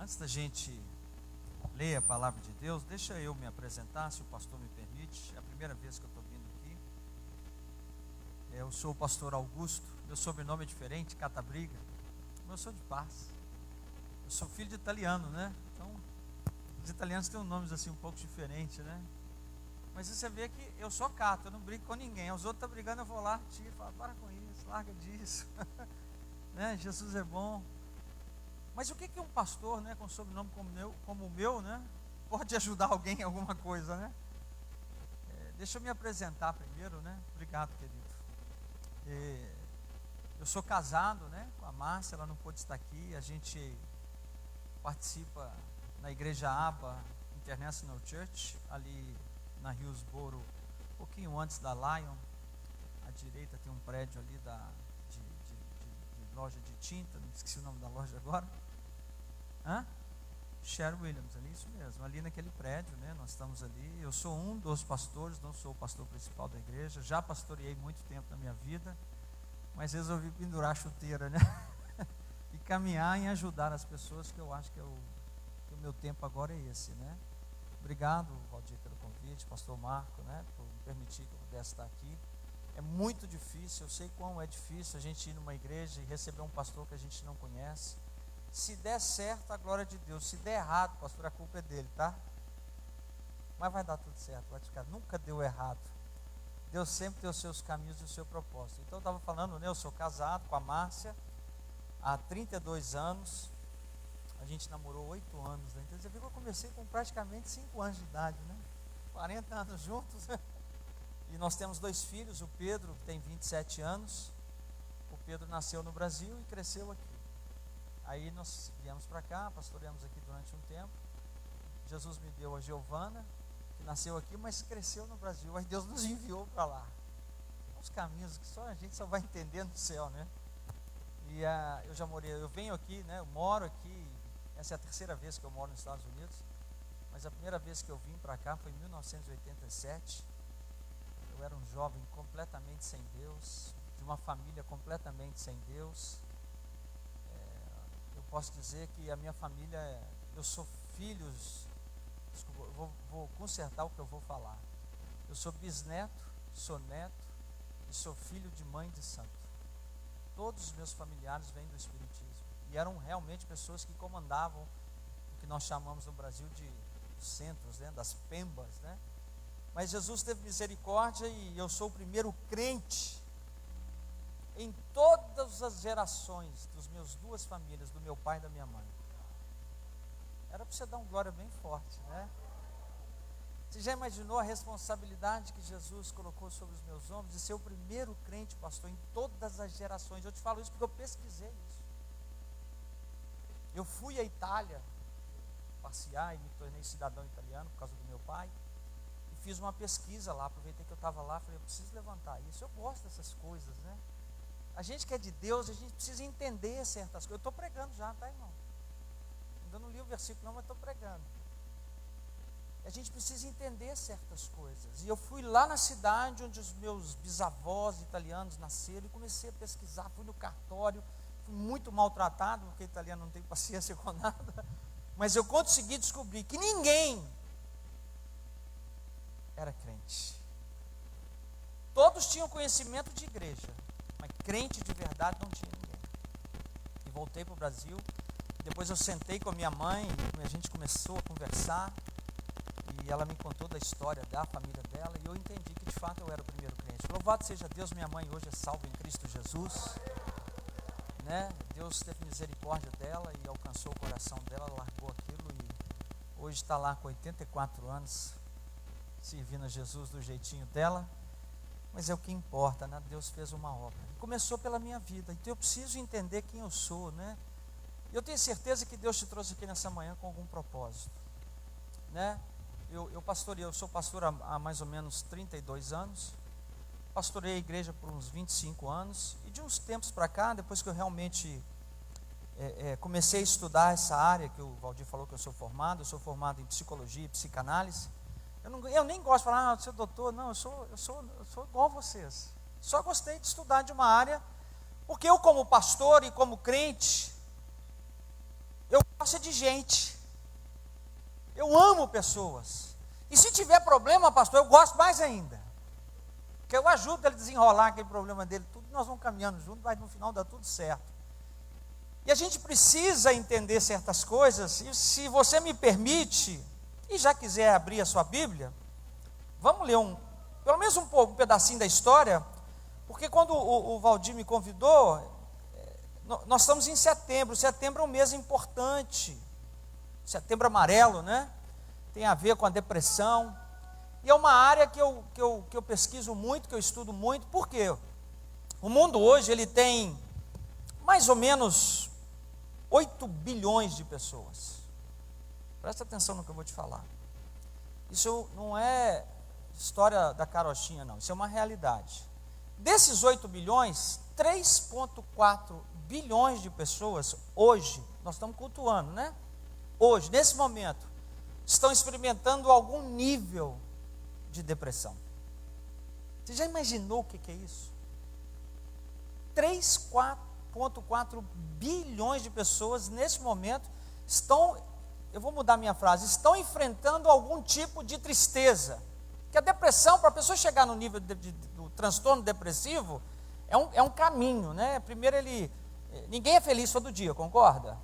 Antes da gente ler a palavra de Deus, deixa eu me apresentar, se o pastor me permite. É a primeira vez que eu estou vindo aqui. Eu sou o pastor Augusto, meu sobrenome é diferente, Catabriga. Eu sou de Paz. Eu sou filho de italiano, né? Então, os italianos têm nomes assim um pouco diferentes, né? Mas você vê que eu sou cato, eu não brigo com ninguém. Os outros estão brigando, eu vou lá, tiro, falo, para com isso, larga disso. Né? Jesus é bom. Mas o que um pastor, né, com sobrenome como o meu, né, pode ajudar alguém em alguma coisa, né? Deixa eu me apresentar primeiro, né? Obrigado, querido. Eu sou casado, né, com a Márcia, ela não pôde estar aqui. A gente participa na igreja ABA International Church, ali na Hillsboro, um pouquinho antes da Lion. À direita tem um prédio ali de loja de tinta, não esqueci o nome da loja agora. Sherwin Williams, ali, isso mesmo, ali naquele prédio, né? Nós estamos ali. Eu sou um dos pastores, não sou o pastor principal da igreja, já pastoreei muito tempo na minha vida, mas resolvi pendurar a chuteira, né? E caminhar em ajudar as pessoas, que eu acho que o meu tempo agora é esse, né? Obrigado, Valdir, pelo convite, pastor Marco, né? Por me permitir que eu pudesse estar aqui. É muito difícil, eu sei quão é difícil a gente ir numa igreja e receber um pastor que a gente não conhece. Se der certo, a glória de Deus. Se der errado, pastor, a culpa é dele, tá? Mas vai dar tudo certo, vai ficar. Nunca deu errado. Deus sempre tem os seus caminhos e o seu propósito. Então eu estava falando, né? Eu sou casado com a Márcia há 32 anos. A gente namorou 8 anos, né? Então você viu que eu comecei com praticamente 5 anos de idade, né? 40 anos juntos. E nós temos 2 filhos, o Pedro, que tem 27 anos. O Pedro nasceu no Brasil e cresceu aqui. Aí nós viemos para cá, pastoreamos aqui durante um tempo. Jesus me deu a Giovana, que nasceu aqui, mas cresceu no Brasil. Aí Deus nos enviou para lá. Uns caminhos que só a gente só vai entender no céu, né? E eu já morei, eu venho aqui, né? Eu moro aqui. Essa é a terceira vez que eu moro nos Estados Unidos. Mas a primeira vez que eu vim para cá foi em 1987. Eu era um jovem completamente sem Deus, de uma família completamente sem Deus. Eu posso dizer que a minha família, eu sou filhos, desculpa, eu vou consertar o que eu vou falar. Eu sou bisneto, sou neto e sou filho de mãe de santo. Todos os meus familiares vêm do Espiritismo e eram realmente pessoas que comandavam o que nós chamamos no Brasil de centros, né, das pembas, né? Mas Jesus teve misericórdia e eu sou o primeiro crente em todas as gerações dos meus 2 famílias, do meu pai e da minha mãe. Era para você dar um glória bem forte, né? Você já imaginou a responsabilidade que Jesus colocou sobre os meus ombros de ser o primeiro crente, pastor, em todas as gerações? Eu te falo isso porque eu pesquisei isso. Eu fui à Itália passear e me tornei cidadão italiano por causa do meu pai. Fiz uma pesquisa lá, aproveitei que eu estava lá, falei, eu preciso levantar isso. Eu gosto dessas coisas, né? A gente que é de Deus, a gente precisa entender certas coisas. Eu estou pregando já, tá, irmão? Ainda não li o versículo não, mas estou pregando. A gente precisa entender certas coisas. E eu fui lá na cidade onde os meus bisavós italianos nasceram e comecei a pesquisar, fui no cartório, fui muito maltratado, porque italiano não tem paciência com nada, mas eu consegui descobrir que ninguém era crente. Todos tinham conhecimento de igreja, mas crente de verdade não tinha ninguém. E voltei para o Brasil. Depois eu sentei com a minha mãe e a gente começou a conversar. E ela me contou da história da família dela. E eu entendi que de fato eu era o primeiro crente. Louvado seja Deus, minha mãe hoje é salva em Cristo Jesus, né? Deus teve misericórdia dela e alcançou o coração dela, largou aquilo e hoje está lá com 84 anos. Servindo a Jesus do jeitinho dela, mas é o que importa, né? Deus fez uma obra, e começou pela minha vida, então eu preciso entender quem eu sou, né? Eu tenho certeza que Deus te trouxe aqui nessa manhã com algum propósito, né? Eu sou pastor há mais ou menos 32 anos, pastorei a igreja por uns 25 anos, e de uns tempos para cá, depois que eu realmente comecei a estudar essa área, que o Valdir falou que eu sou formado em psicologia e psicanálise. Eu nem gosto de falar, você é doutor, não, eu sou igual a vocês. Só gostei de estudar de uma área, porque eu como pastor e como crente, eu gosta de gente. Eu amo pessoas. E se tiver problema, pastor, eu gosto mais ainda. Porque eu ajudo ele a desenrolar aquele problema dele, tudo, nós vamos caminhando junto, mas no final dá tudo certo. E a gente precisa entender certas coisas, e se você me permite, e já quiser abrir a sua Bíblia, vamos ler pelo menos um pouco, um pedacinho da história, porque quando o Valdir me convidou, nós estamos em setembro é um mês importante, setembro amarelo, né? Tem a ver com a depressão, e é uma área que eu pesquiso muito, que eu estudo muito. Por quê? O mundo hoje, ele tem mais ou menos 8 bilhões de pessoas. Presta atenção no que eu vou te falar. Isso não é história da carochinha, não, isso é uma realidade. Desses 8 bilhões, 3,4 bilhões de pessoas, hoje, nós estamos cultuando, né? Hoje, nesse momento, estão experimentando algum nível de depressão. Você já imaginou o que é isso? 3,4 bilhões de pessoas, nesse momento, estão, eu vou mudar minha frase, estão enfrentando algum tipo de tristeza. Porque a depressão, para a pessoa chegar no nível do transtorno depressivo, é um caminho, né? Primeiro ninguém é feliz todo dia, concorda?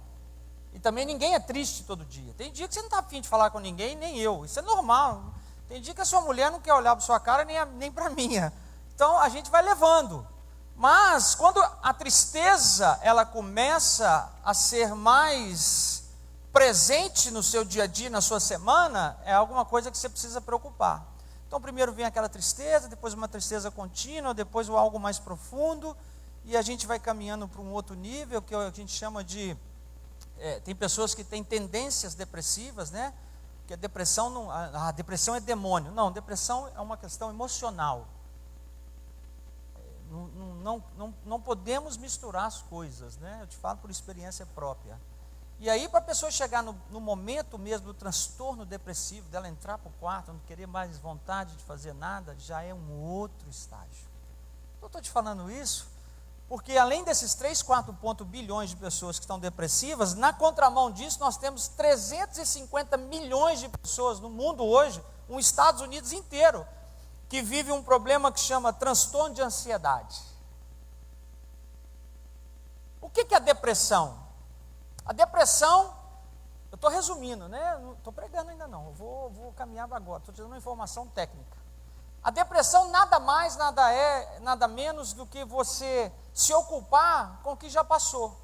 E também ninguém é triste todo dia. Tem dia que você não está afim de falar com ninguém, nem eu, isso é normal. Tem dia que a sua mulher não quer olhar para a sua cara, nem para a minha. Então a gente vai levando. Mas quando a tristeza, ela começa a ser mais presente no seu dia a dia, na sua semana, é alguma coisa que você precisa preocupar. Então primeiro vem aquela tristeza, depois uma tristeza contínua, depois algo mais profundo, e a gente vai caminhando para um outro nível, que a gente chama de... tem pessoas que têm tendências depressivas, né? Que a depressão é demônio. Não, depressão é uma questão emocional. Não podemos misturar as coisas, né? Eu te falo por experiência própria. E aí, para a pessoa chegar no momento mesmo do transtorno depressivo, dela entrar para o quarto, não querer mais vontade de fazer nada, já é um outro estágio. Eu estou te falando isso porque além desses 3,4 bilhões de pessoas que estão depressivas, na contramão disso nós temos 350 milhões de pessoas no mundo hoje, os Estados Unidos inteiro, que vive um problema que chama transtorno de ansiedade. O que é a depressão? A depressão, eu estou resumindo, né? Não estou pregando ainda não, eu vou caminhar agora, estou te dando uma informação técnica. A depressão nada mais, nada menos do que você se ocupar com o que já passou.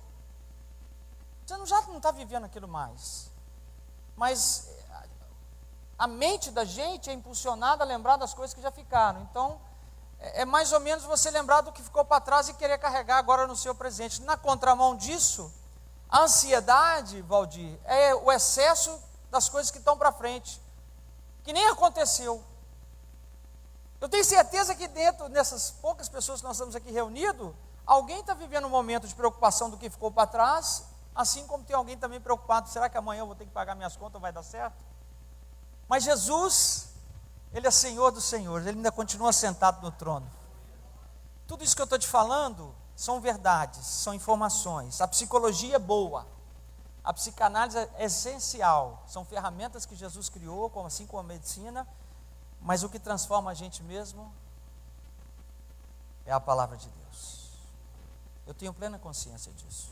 Você já não está vivendo aquilo mais. Mas a mente da gente é impulsionada a lembrar das coisas que já ficaram. Então, é mais ou menos você lembrar do que ficou para trás e querer carregar agora no seu presente. Na contramão disso, a ansiedade, Valdir, é o excesso das coisas que estão para frente, que nem aconteceu. Eu tenho certeza que nessas poucas pessoas que nós estamos aqui reunidos, alguém está vivendo um momento de preocupação do que ficou para trás, assim como tem alguém também preocupado, será que amanhã eu vou ter que pagar minhas contas, vai dar certo? Mas Jesus, Ele é Senhor dos senhores, Ele ainda continua sentado no trono. Tudo isso que eu estou te falando são verdades, são informações. A psicologia é boa, a psicanálise é essencial, são ferramentas que Jesus criou, assim como a medicina, mas o que transforma a gente mesmo é a palavra de Deus. Eu tenho plena consciência disso.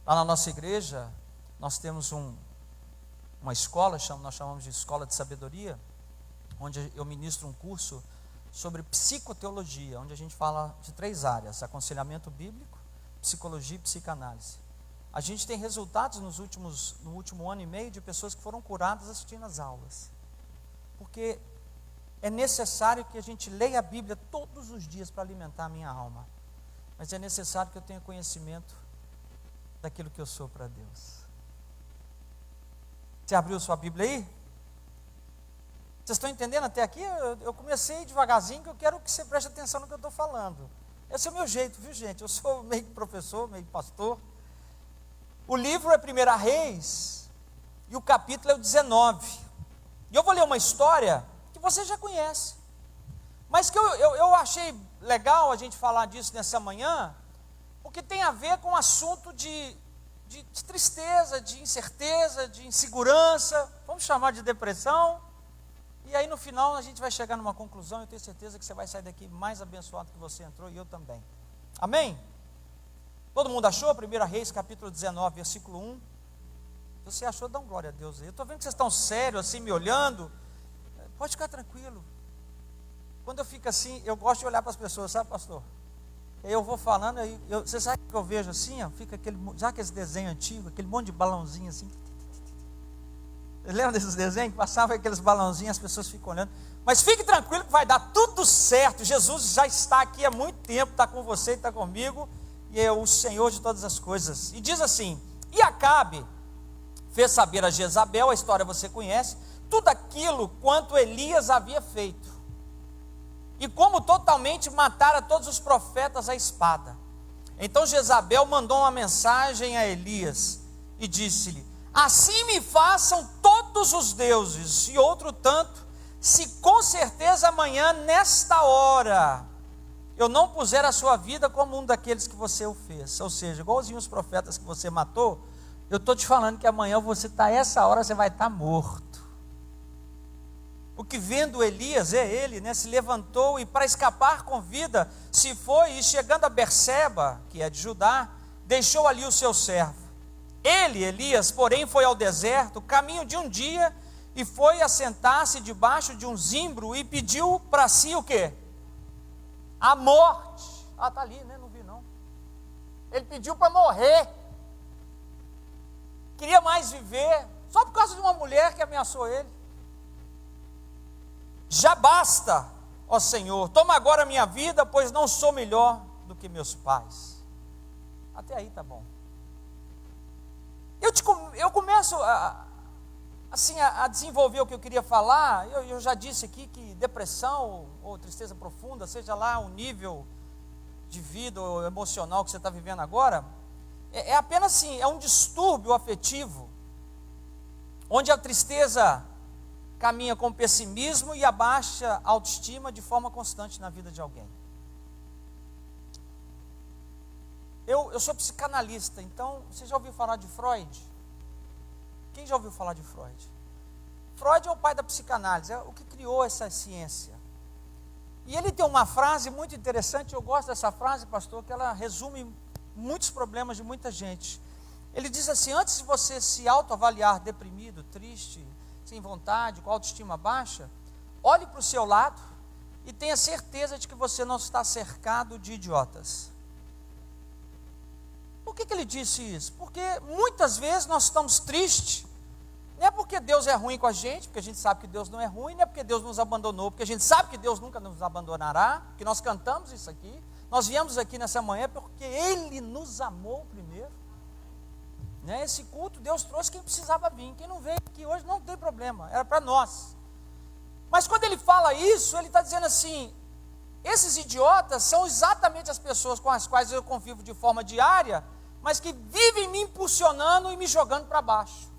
Lá na nossa igreja, nós temos uma escola, nós chamamos de Escola de Sabedoria, onde eu ministro um curso sobre psicoteologia, onde a gente fala de 3 áreas: aconselhamento bíblico, psicologia e psicanálise. A gente tem resultados no último ano e meio de pessoas que foram curadas assistindo às aulas. Porque é necessário que a gente leia a Bíblia todos os dias para alimentar a minha alma. Mas é necessário que eu tenha conhecimento daquilo que eu sou para Deus. Você abriu sua Bíblia aí? Vocês estão entendendo até aqui? Eu comecei devagarzinho, que eu quero que você preste atenção no que eu estou falando. Esse é o meu jeito, viu, gente? Eu sou meio professor, meio pastor. O livro é 1 Reis e o capítulo é o 19. E eu vou ler uma história que você já conhece, mas que eu achei legal a gente falar disso nessa manhã, porque tem a ver com o assunto de de tristeza, de incerteza, de insegurança, vamos chamar de depressão, e aí no final a gente vai chegar numa conclusão, eu tenho certeza que você vai sair daqui mais abençoado que você entrou, e eu também. Amém? Todo mundo achou? 1 Reis, capítulo 19, versículo 1. Se você achou, dá um glória a Deus aí. Eu estou vendo que vocês estão sérios, assim, me olhando. Pode ficar tranquilo. Quando eu fico assim, eu gosto de olhar para as pessoas, sabe, pastor? Aí eu vou falando, você sabe o que eu vejo assim? Ó, fica já aquele desenho antigo, aquele monte de balãozinho assim. Você lembra desses desenhos? Que passava aqueles balãozinhos, as pessoas ficam olhando. Mas fique tranquilo que vai dar tudo certo. Jesus já está aqui há muito tempo, está com você e está comigo. E é o Senhor de todas as coisas. E diz assim: e Acabe fez saber a Jezabel, a história você conhece, tudo aquilo quanto Elias havia feito. E como totalmente matara todos os profetas à espada. Então Jezabel mandou uma mensagem a Elias e disse-lhe: assim me façam todos os deuses, e outro tanto, se com certeza amanhã, nesta hora, eu não puser a sua vida como um daqueles que você o fez. Ou seja, igualzinho os profetas que você matou, eu estou te falando que amanhã você está, essa hora você vai estar morto. O que vendo Elias, ele, né, se levantou e para escapar com vida, se foi, e chegando a Berseba, que é de Judá, deixou ali o seu servo. Ele, Elias, porém, foi ao deserto, caminho de um dia, e foi assentar-se debaixo de um zimbro, e pediu para si o quê? A morte. Ah, está ali, né? Não vi não. Ele pediu para morrer. Queria mais viver, só por causa de uma mulher que ameaçou ele. Já basta, ó Senhor, toma agora a minha vida, pois não sou melhor do que meus pais. Até aí tá bom. Eu começo a desenvolver o que eu queria falar. Eu já disse aqui que depressão ou tristeza profunda, seja lá o nível de vida ou emocional que você está vivendo agora, é apenas assim, é um distúrbio afetivo, onde a tristeza caminha com pessimismo e a baixa autoestima de forma constante na vida de alguém. Eu sou psicanalista, então, você já ouviu falar de Freud? Quem já ouviu falar de Freud? Freud é o pai da psicanálise, é o que criou essa ciência. E ele tem uma frase muito interessante, eu gosto dessa frase, pastor, que ela resume muitos problemas de muita gente. Ele diz assim: antes de você se autoavaliar deprimido, triste, sem vontade, com autoestima baixa, olhe para o seu lado e tenha certeza de que você não está cercado de idiotas. Por que ele disse isso? Porque muitas vezes nós estamos tristes, não é porque Deus é ruim com a gente, porque a gente sabe que Deus não é ruim, não é porque Deus nos abandonou, porque a gente sabe que Deus nunca nos abandonará, que nós cantamos isso aqui, nós viemos aqui nessa manhã porque Ele nos amou primeiro. Né? Esse culto Deus trouxe quem precisava vir, quem não veio aqui hoje não tem problema, era para nós. Mas quando ele fala isso, ele está dizendo assim: esses idiotas são exatamente as pessoas com as quais eu convivo de forma diária, mas que vivem me impulsionando e me jogando para baixo.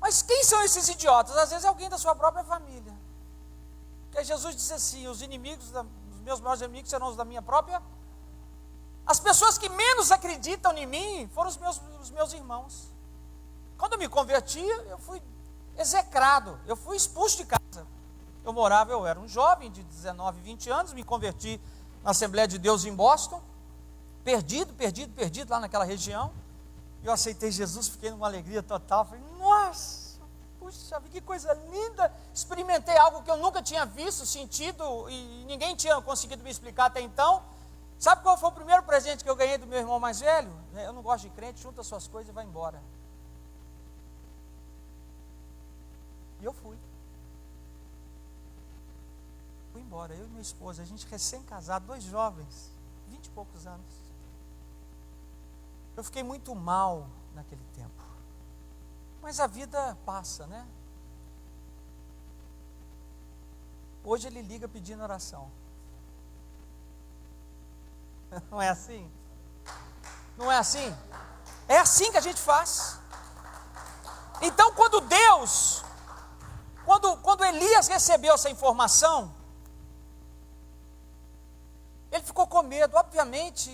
Mas quem são esses idiotas? Às vezes é alguém da sua própria família. Porque Jesus disse assim: os meus maiores inimigos serão os da minha própria. As pessoas que menos acreditam em mim foram os meus irmãos. Quando eu me converti, eu fui execrado, eu fui expulso de casa. Eu era um jovem de 19, 20 anos, me converti na Assembleia de Deus em Boston, perdido lá naquela região. Eu aceitei Jesus, fiquei numa alegria total, falei: nossa, puxa, que coisa linda, experimentei algo que eu nunca tinha visto, sentido, e ninguém tinha conseguido me explicar até então. Sabe qual foi o primeiro presente que eu ganhei do meu irmão mais velho? Eu não gosto de crente, junta suas coisas e vai embora. E eu fui embora, eu e minha esposa, a gente recém-casado, 2 jovens, 20 e poucos anos. Eu fiquei muito mal naquele tempo, mas a vida passa, né? Hoje ele liga pedindo oração. Não é assim? Não é assim? É assim que a gente faz. Então, quando Elias recebeu essa informação, ele ficou com medo. Obviamente,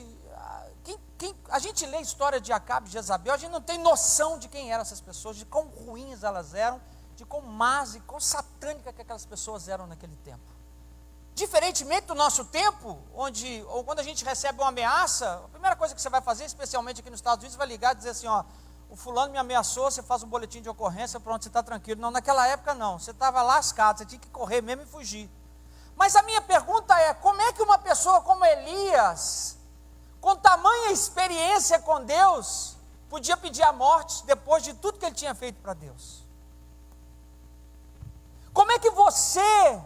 a gente lê a história de Acabe e Jezabel, a gente não tem noção de quem eram essas pessoas, de quão ruins elas eram, de quão más e quão satânicas que aquelas pessoas eram naquele tempo. Diferentemente do nosso tempo, ou quando a gente recebe uma ameaça, a primeira coisa que você vai fazer, especialmente aqui nos Estados Unidos, vai ligar e dizer assim, ó, o fulano me ameaçou, você faz um boletim de ocorrência, pronto, você está tranquilo. Não, naquela época não, você estava lascado, você tinha que correr mesmo e fugir. Mas a minha pergunta é, como é que uma pessoa como Elias, com tamanha experiência com Deus, podia pedir a morte depois de tudo que ele tinha feito para Deus? Como é que você,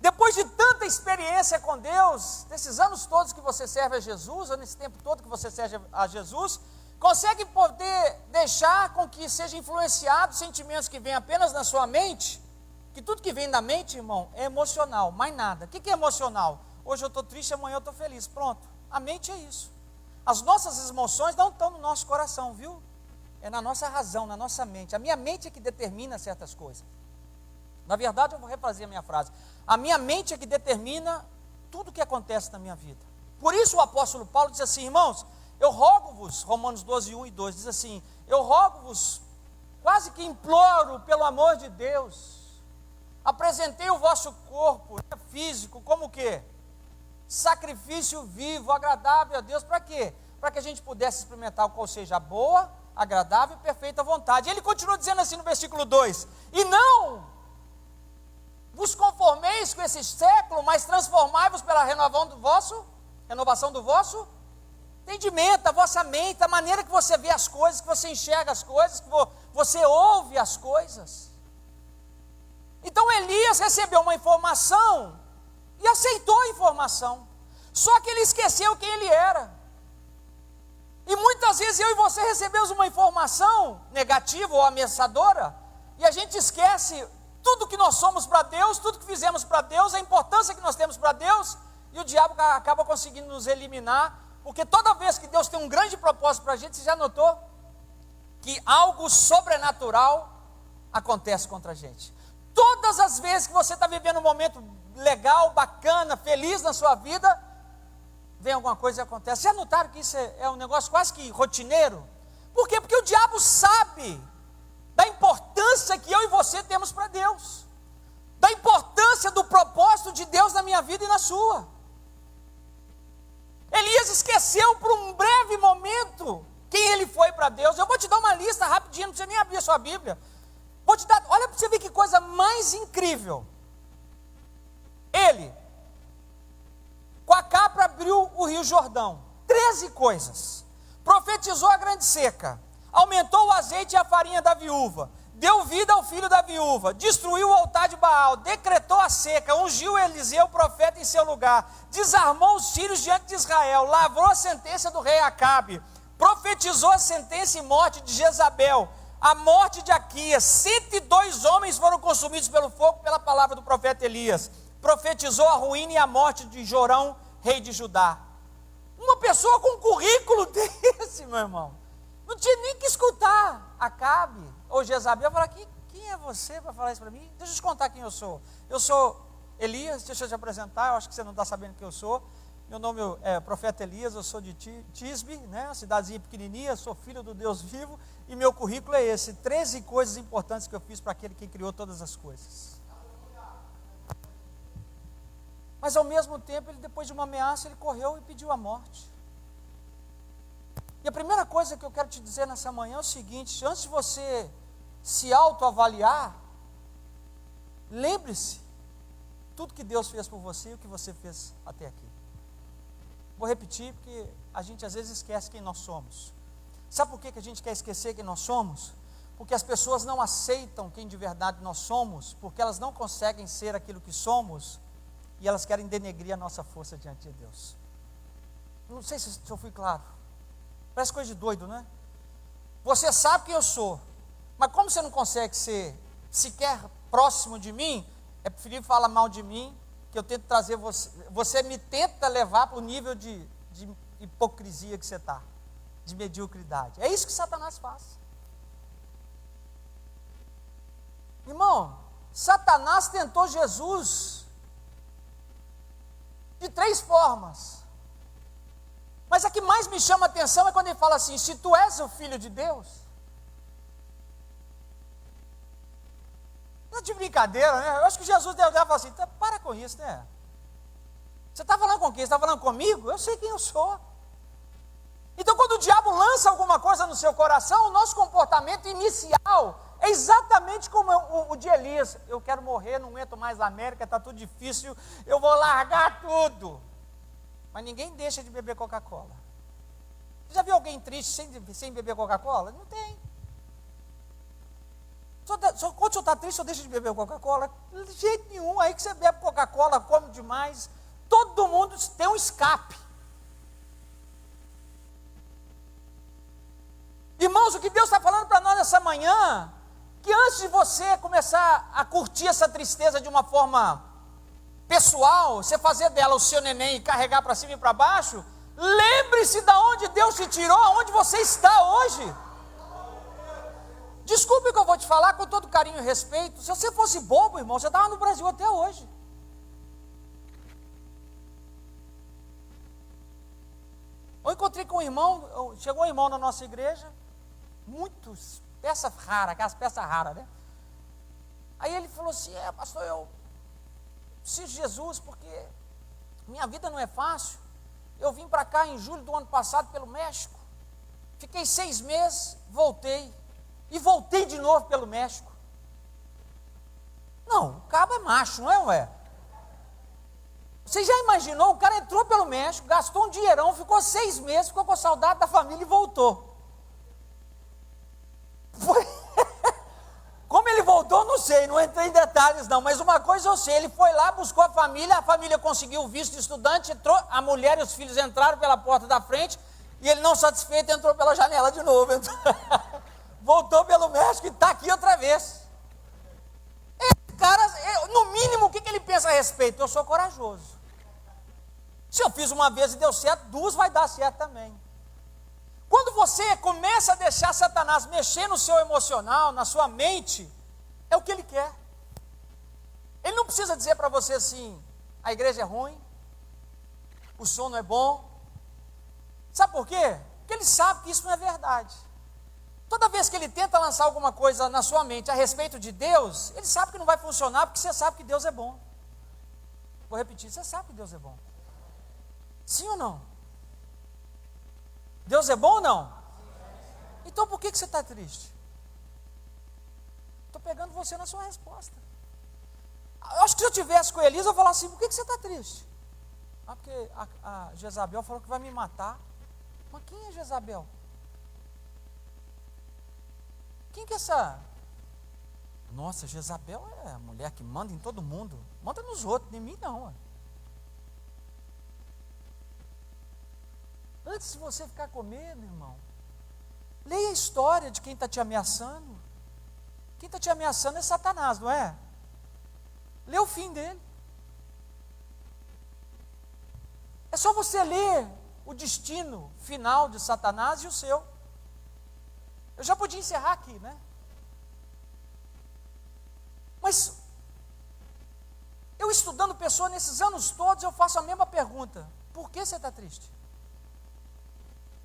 depois de tanta experiência com Deus, desses anos todos que você serve a Jesus, ou nesse tempo todo que você serve a Jesus, consegue poder deixar com que seja influenciado sentimentos que vêm apenas na sua mente? Que tudo que vem da mente, irmão, é emocional, mais nada. O que é emocional? Hoje eu estou triste, amanhã eu estou feliz, pronto. A mente é isso. As nossas emoções não estão no nosso coração, viu? É na nossa razão, na nossa mente. A minha mente é que determina certas coisas. Na verdade, eu vou refazer a minha frase. A minha mente é que determina tudo o que acontece na minha vida. Por isso o apóstolo Paulo diz assim, irmãos, eu rogo-vos, Romanos 12, 1 e 2, diz assim, eu rogo-vos, quase que imploro pelo amor de Deus, apresentei o vosso corpo físico como o quê? Sacrifício vivo, agradável a Deus, para quê? Para que a gente pudesse experimentar qual seja a boa, agradável e perfeita vontade. Ele continua dizendo assim no versículo 2, e não vos conformeis com esse século, mas transformai-vos pela renovação do vosso entendimento, a vossa mente, a maneira que você vê as coisas, que você enxerga as coisas, que você ouve as coisas. Então Elias recebeu uma informação e aceitou a informação, só que ele esqueceu quem ele era. E muitas vezes eu e você recebemos uma informação negativa ou ameaçadora, e a gente esquece tudo que nós somos para Deus, tudo que fizemos para Deus, a importância que nós temos para Deus, e o diabo acaba conseguindo nos eliminar, porque toda vez que Deus tem um grande propósito para a gente, você já notou que algo sobrenatural acontece contra a gente. Todas as vezes que você está vivendo um momento legal, bacana, feliz na sua vida, vem alguma coisa e acontece. Já notaram que isso é um negócio quase que rotineiro? Por quê? Porque o diabo sabe da importância que eu e você temos para Deus, da importância do propósito de Deus na minha vida e na sua. Elias esqueceu por um breve momento quem ele foi para Deus. Eu vou te dar uma lista rapidinho, não precisa nem abrir a sua Bíblia. Vou te dar, olha para você ver que coisa mais incrível. Ele, com a capa, abriu o rio Jordão. 13 coisas. Profetizou a grande seca. Aumentou o azeite e a farinha da viúva. Deu vida ao filho da viúva. Destruiu o altar de Baal. Decretou a seca. Ungiu Eliseu, profeta, em seu lugar. Desarmou os sírios diante de Israel. Lavrou a sentença do rei Acabe. Profetizou a sentença e morte de Jezabel. A morte de Aquias. 102 homens foram consumidos pelo fogo pela palavra do profeta Elias. Profetizou a ruína e a morte de Jorão, rei de Judá. Uma pessoa com um currículo desse, meu irmão, não tinha nem que escutar Acabe ou Jezabel falar, quem é você para falar isso para mim? Deixa eu te contar quem eu sou. Eu sou Elias, deixa eu te apresentar, eu acho que você não está sabendo quem eu sou. Meu nome é profeta Elias, eu sou de Tisbe, né, uma cidadezinha pequenininha, sou filho do Deus vivo, e meu currículo é esse, 13 coisas importantes que eu fiz para aquele que criou todas as coisas. Mas ao mesmo tempo, ele, depois de uma ameaça, ele correu e pediu a morte. E a primeira coisa que eu quero te dizer nessa manhã é o seguinte, antes de você se autoavaliar, lembre-se, tudo que Deus fez por você e o que você fez até aqui. Vou repetir, porque a gente às vezes esquece quem nós somos. Sabe por que a gente quer esquecer quem nós somos? Porque as pessoas não aceitam quem de verdade nós somos, porque elas não conseguem ser aquilo que somos, e elas querem denegrir a nossa força diante de Deus. Não sei se eu fui claro. Parece coisa de doido, né? Você sabe quem eu sou, mas como você não consegue ser sequer próximo de mim, é preferível falar mal de mim, que eu tento trazer você me tenta levar para o nível de hipocrisia que você está, de mediocridade. É isso que Satanás faz. Irmão, Satanás tentou Jesus de 3 formas. Mas a que mais me chama a atenção é quando ele fala assim: se tu és o Filho de Deus. Não é de brincadeira, né? Eu acho que Jesus deve falar assim: para com isso, né? Você está falando com quem? Você está falando comigo? Eu sei quem eu sou. Então, quando o diabo lança alguma coisa no seu coração, o nosso comportamento inicial é exatamente como o de Elias. Eu quero morrer, não aguento mais a América, está tudo difícil, eu vou largar tudo. Mas ninguém deixa de beber Coca-Cola. Você já viu alguém triste sem beber Coca-Cola? Não tem. Quando o senhor está triste, eu deixo de beber Coca-Cola? De jeito nenhum. Aí que você bebe Coca-Cola, come demais. Todo mundo tem um escape. Irmãos, o que Deus está falando para nós nessa manhã, que antes de você começar a curtir essa tristeza de uma forma pessoal, você fazer dela o seu neném e carregar para cima e para baixo, lembre-se de onde Deus te tirou, aonde você está hoje. Desculpe o que eu vou te falar com todo carinho e respeito. Se você fosse bobo, irmão, você estava no Brasil até hoje. Eu encontrei com um irmão, chegou um irmão na nossa igreja, muitas peças raras, aquelas peças raras, né? Aí ele falou assim: pastor, eu preciso de Jesus porque minha vida não é fácil. Eu vim para cá em julho do ano passado pelo México, fiquei 6 meses, voltei, e voltei de novo pelo México. Não, o cabo é macho, não é, ué? Você já imaginou? O cara entrou pelo México, gastou um dinheirão, ficou 6 meses, ficou com saudade da família e voltou. Como ele voltou, não sei, não entrei em detalhes não, mas uma coisa eu sei: ele foi lá, buscou a família conseguiu o visto de estudante, entrou, a mulher e os filhos entraram pela porta da frente, e ele, não satisfeito, entrou pela janela de novo. Voltou pelo México e está aqui outra vez. Esse cara, no mínimo, o que ele pensa a respeito? Eu sou corajoso. Se eu fiz uma vez e deu certo, 2 vai dar certo também. Quando você começa a deixar Satanás mexer no seu emocional, na sua mente, é o que ele quer. Ele não precisa dizer para você assim: a igreja é ruim, o som não é bom. Sabe por quê? Porque ele sabe que isso não é verdade. Toda vez que ele tenta lançar alguma coisa na sua mente a respeito de Deus, ele sabe que não vai funcionar, porque você sabe que Deus é bom. Vou repetir: você sabe que Deus é bom. Sim ou não? Deus é bom ou não? Então por que você está triste? Estou pegando você na sua resposta. Eu acho que se eu tivesse com Elisa, eu ia falar assim: por que você está triste? Porque a Jezabel falou que vai me matar. Mas quem é Jezabel? Quem que é essa? Nossa, Jezabel é a mulher que manda em todo mundo. Manda nos outros, em mim não. Antes de você ficar com medo, irmão, leia a história de quem está te ameaçando. Quem está te ameaçando é Satanás, não é? Lê o fim dele. É só você ler o destino final de Satanás e o seu. Eu já podia encerrar aqui, né? Mas eu estudando pessoa nesses anos todos, eu faço a mesma pergunta: por que você está triste?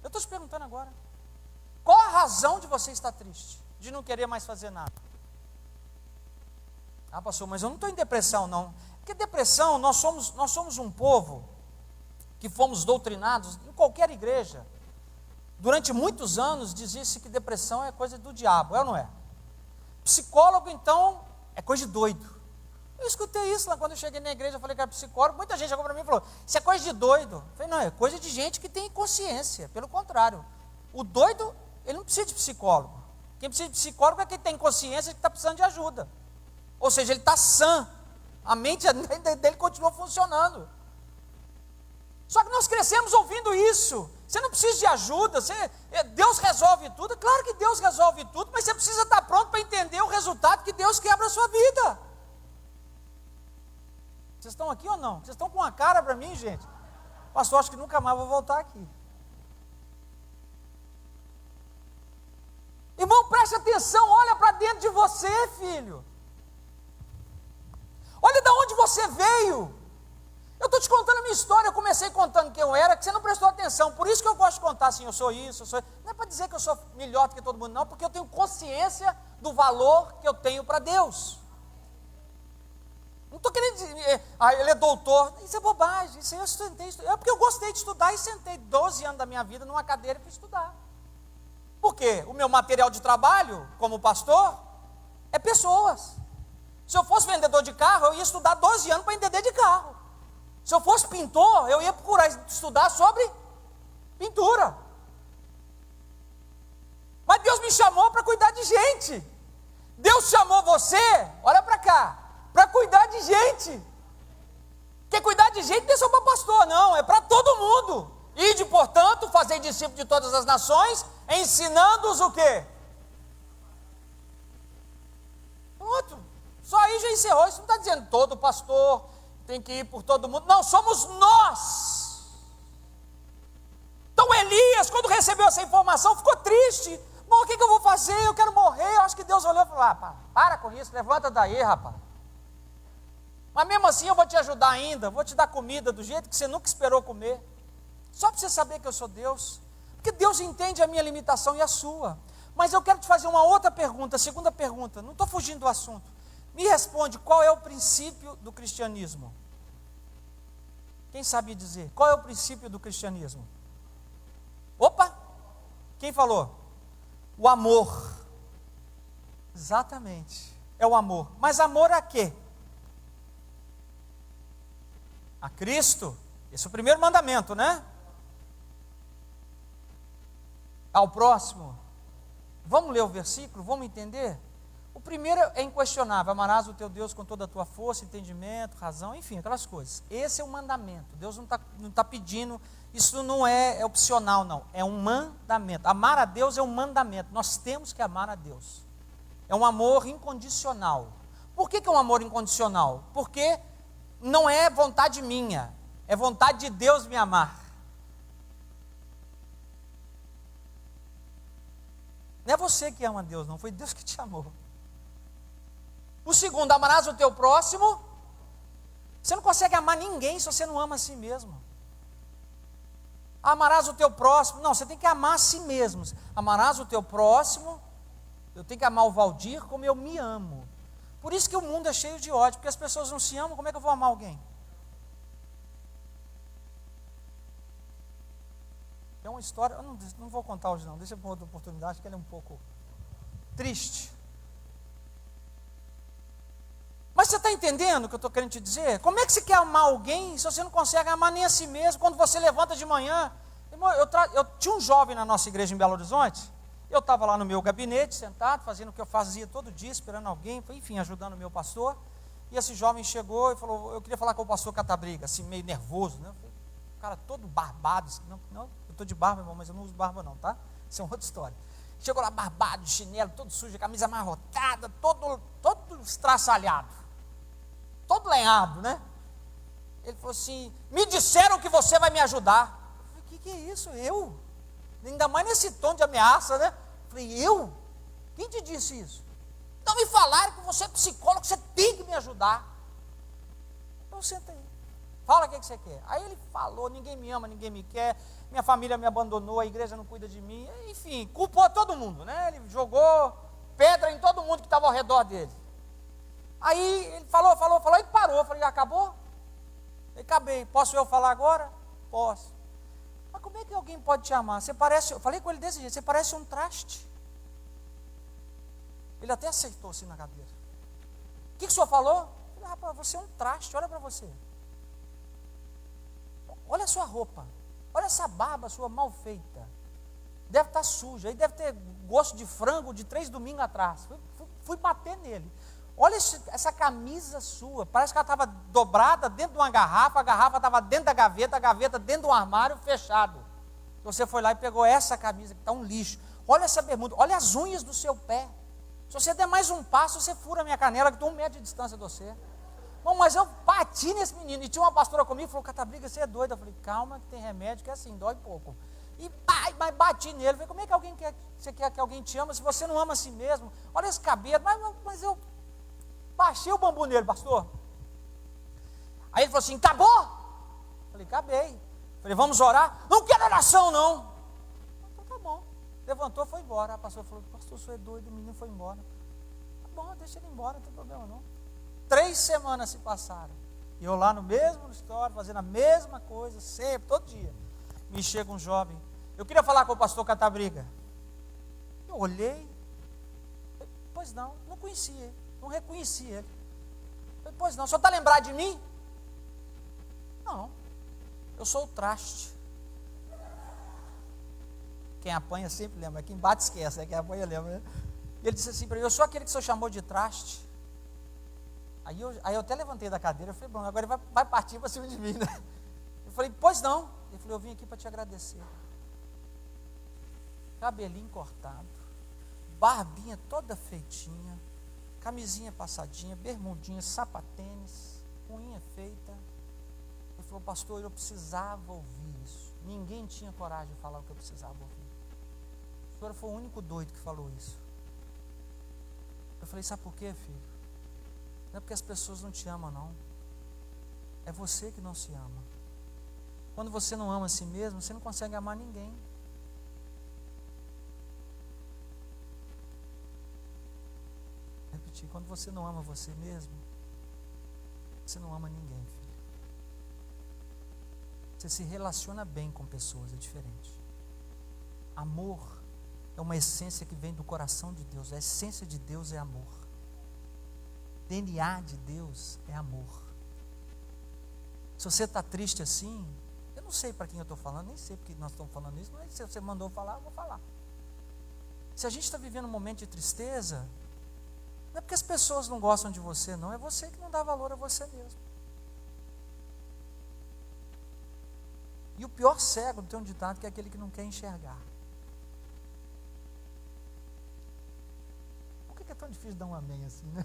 Eu estou te perguntando agora. Qual a razão de você estar triste? De não querer mais fazer nada? Ah, pastor, mas eu não estou em depressão não. Porque depressão, nós somos um povo que fomos doutrinados em qualquer igreja. Durante muitos anos dizia-se que depressão é coisa do diabo, é ou não é? Psicólogo, então, é coisa de doido. Eu escutei isso lá quando eu cheguei na igreja, eu falei que era psicólogo, muita gente chegou para mim e falou: isso é coisa de doido. Eu falei: não, é coisa de gente que tem consciência, pelo contrário. O doido, ele não precisa de psicólogo. Quem precisa de psicólogo é quem tem consciência de que está precisando de ajuda. Ou seja, ele está sã, a mente dele continua funcionando. Só que nós crescemos ouvindo isso. Você não precisa de ajuda, Deus resolve tudo. Claro que Deus resolve tudo, mas você precisa estar pronto para entender o resultado que Deus quer para a sua vida. Vocês estão aqui ou não? Vocês estão com uma cara para mim, gente? Pastor, acho que nunca mais vou voltar aqui. Irmão, preste atenção, olha para dentro de você, filho. Olha de onde você veio. Eu estou te contando a minha história, eu comecei contando quem eu era, que você não prestou atenção, por isso que eu gosto de contar assim, eu sou isso, eu sou isso. Não é para dizer que eu sou melhor do que todo mundo, não, porque eu tenho consciência do valor que eu tenho para Deus. Não estou querendo dizer, ele é doutor, isso é bobagem, isso aí eu sentei, é porque eu gostei de estudar e sentei 12 anos da minha vida numa cadeira para estudar. Por quê? O meu material de trabalho, como pastor, é pessoas. Se eu fosse vendedor de carro, eu ia estudar 12 anos para entender de carro. Se eu fosse pintor, eu ia procurar estudar sobre pintura. Mas Deus me chamou para cuidar de gente. Deus chamou você, olha para cá, para cuidar de gente. Porque cuidar de gente não é só para pastor, não, é para todo mundo. Ide, portanto, fazer discípulos de todas as nações, ensinando-os o quê? Pronto. Só aí já encerrou. Isso não está dizendo todo pastor tem que ir por todo mundo. Não, somos nós. Então Elias, quando recebeu essa informação, ficou triste. Bom, o que eu vou fazer? Eu quero morrer. Eu acho que Deus olhou e falou, para com isso, levanta daí, rapaz. Mas mesmo assim eu vou te ajudar ainda, vou te dar comida do jeito que você nunca esperou comer. Só para você saber que eu sou Deus. Porque Deus entende a minha limitação e a sua. Mas eu quero te fazer uma outra pergunta, a segunda pergunta. Não estou fugindo do assunto. Me responde, qual é o princípio do cristianismo? Quem sabe dizer? Qual é o princípio do cristianismo? Opa! Quem falou? O amor. Exatamente. É o amor. Mas amor a quê? A Cristo. Esse é o primeiro mandamento, né? Ao próximo. Vamos ler o versículo? Vamos entender? O primeiro é inquestionável, amarás o teu Deus com toda a tua força, entendimento, razão, enfim, aquelas coisas. Esse é o mandamento, Deus não tá pedindo, isso não é opcional não, é um mandamento. Amar a Deus é um mandamento, nós temos que amar a Deus. É um amor incondicional. Por que é um amor incondicional? Porque não é vontade minha, é vontade de Deus me amar. Não é você que ama Deus, não, foi Deus que te amou. O segundo, amarás o teu próximo. Você não consegue amar ninguém se você não ama a si mesmo. Amarás o teu próximo. Não, você tem que amar a si mesmo. Amarás o teu próximo. Eu tenho que amar o Valdir como eu me amo. Por isso que o mundo é cheio de ódio, porque as pessoas não se amam, como é que eu vou amar alguém? Tem uma história, eu não vou contar hoje não, deixa para outra oportunidade, que ela é um pouco triste. Mas você está entendendo o que eu estou querendo te dizer? Como é que você quer amar alguém se você não consegue amar nem a si mesmo? Quando você levanta de manhã, irmão, eu tinha um jovem na nossa igreja em Belo Horizonte, eu estava lá no meu gabinete, sentado, fazendo o que eu fazia todo dia, esperando alguém, enfim, ajudando o meu pastor, e esse jovem chegou e falou, eu queria falar com o pastor Catabriga, assim, meio nervoso, né? O cara todo barbado, não, eu estou de barba, irmão, mas eu não uso barba não, tá? Isso é uma outra história. Chegou lá barbado, de chinelo, todo sujo, camisa amarrotada, todo estraçalhado, todo lenhado, né? Ele falou assim, me disseram que você vai me ajudar. Eu falei, que é isso? Eu? Ainda mais nesse tom de ameaça, né? Eu falei, eu? Quem te disse isso? Então me falaram que você é psicólogo, você tem que me ajudar. Então senta aí. Fala o que você quer. Aí ele falou, ninguém me ama, ninguém me quer, minha família me abandonou, a igreja não cuida de mim, enfim, culpou todo mundo, né? Ele jogou pedra em todo mundo que estava ao redor dele. Aí ele falou e parou. Eu falei, acabou? Eu acabei, posso eu falar agora? Posso. Mas como é que alguém pode te amar? Você parece, eu falei com ele desse jeito, você parece um traste. Ele até aceitou assim na cadeira. O que o senhor falou? Eu falei, rapaz, você é um traste, olha para você. Olha a sua roupa, olha essa barba sua mal feita. Deve estar suja, aí deve ter gosto de frango de 3 domingos atrás. Fui bater nele. Olha essa camisa sua, parece que ela estava dobrada dentro de uma garrafa, a garrafa estava dentro da gaveta, a gaveta dentro de um armário fechado. Você foi lá e pegou essa camisa que está um lixo. Olha essa bermuda, olha as unhas do seu pé. Se você der mais um passo, você fura a minha canela, que estou 1 metro de distância de você. Bom, mas eu bati nesse menino, e tinha uma pastora comigo, falou, Catabriga, você é doido. Eu falei, calma, que tem remédio, que é assim, dói pouco. E mas bati nele, falei, como é que você quer que alguém te ama, se você não ama a si mesmo? Olha esse cabelo, mas eu baixei o bambu nele, pastor. Aí ele falou assim, acabou? Falei, acabei. Falei, vamos orar? Não quero oração, não. Então tá bom. Levantou, foi embora. A pastora falou, pastor, o senhor é doido, o menino foi embora. Tá bom, deixa ele embora, não tem problema não. 3 semanas se passaram. E eu lá no mesmo história, fazendo a mesma coisa, sempre, todo dia. Me chega um jovem. Eu queria falar com o pastor Catabriga. Eu olhei. Pois não conhecia ele. Não reconheci ele. Pois não, o senhor está lembrado de mim? Não. Eu sou o traste. Quem apanha sempre lembra. Quem bate esquece, né? Quem apanha lembra. Né? E ele disse assim para mim, eu sou aquele que o senhor chamou de traste. Aí eu até levantei da cadeira, eu falei, bom, agora ele vai partir para cima de mim, né? Eu falei, pois não. Ele falou, eu vim aqui para te agradecer. Cabelinho cortado, barbinha toda feitinha, camisinha passadinha, bermudinha, sapatênis, unha feita. Ele falou, pastor, eu precisava ouvir isso. Ninguém tinha coragem de falar o que eu precisava ouvir. O senhor foi o único doido que falou isso. Eu falei, sabe por quê, filho? Não é porque as pessoas não te amam, não. É você que não se ama. Quando você não ama a si mesmo, você não consegue amar ninguém. Repetir, quando você não ama você mesmo, você não ama ninguém, filho. Você se relaciona bem com pessoas, é diferente. Amor é uma essência que vem do coração de Deus. A essência de Deus é amor. DNA de Deus é amor. Se você está triste assim, eu não sei para quem eu estou falando, nem sei porque nós estamos falando isso, mas se você mandou falar, eu vou falar. Se a gente está vivendo um momento de tristeza, não é porque as pessoas não gostam de você, não, é você que não dá valor a você mesmo. E o pior cego, tem um ditado que é aquele que não quer enxergar. Por que é tão difícil dar um amém assim, né?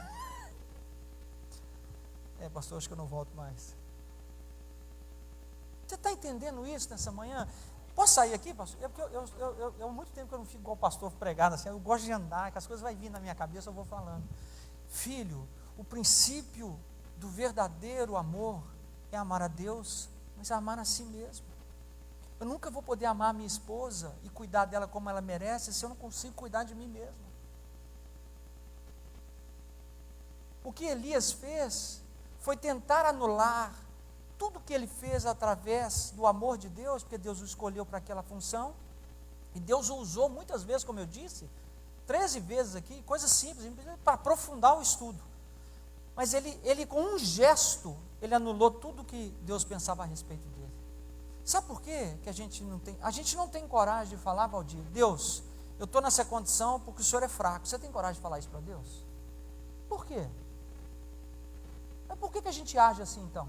Pastor, acho que eu não volto mais. Você está entendendo isso nessa manhã? Posso sair aqui, pastor? Porque eu há muito tempo que eu não fico igual o pastor pregado assim, eu gosto de andar, que as coisas vão vir na minha cabeça, eu vou falando. Filho, o princípio do verdadeiro amor é amar a Deus, mas é amar a si mesmo. Eu nunca vou poder amar a minha esposa e cuidar dela como ela merece, se eu não consigo cuidar de mim mesmo. O que Elias fez foi tentar anular tudo que ele fez através do amor de Deus, porque Deus o escolheu para aquela função, e Deus o usou muitas vezes, como eu disse, 13 vezes aqui, coisas simples, para aprofundar o estudo. Mas ele com um gesto, ele anulou tudo que Deus pensava a respeito dele. Sabe por quê que a gente não tem coragem de falar, Valdir, Deus, eu estou nessa condição porque o Senhor é fraco. Você tem coragem de falar isso para Deus? Por quê? Mas por que a gente age assim então?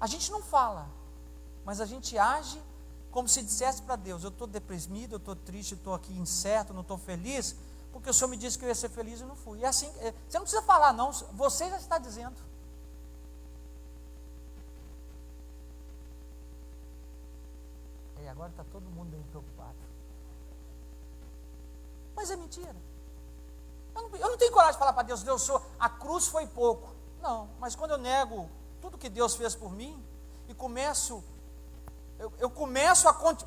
A gente não fala, mas a gente age como se dissesse para Deus, eu estou deprimido, eu estou triste, eu estou aqui incerto, não estou feliz, porque o Senhor me disse que eu ia ser feliz e não fui. E assim, você não precisa falar não, você já está dizendo. E agora está todo mundo bem preocupado. Mas é mentira. Eu não tenho coragem de falar para Deus, a cruz foi pouco. Não, mas quando eu nego tudo que Deus fez por mim, e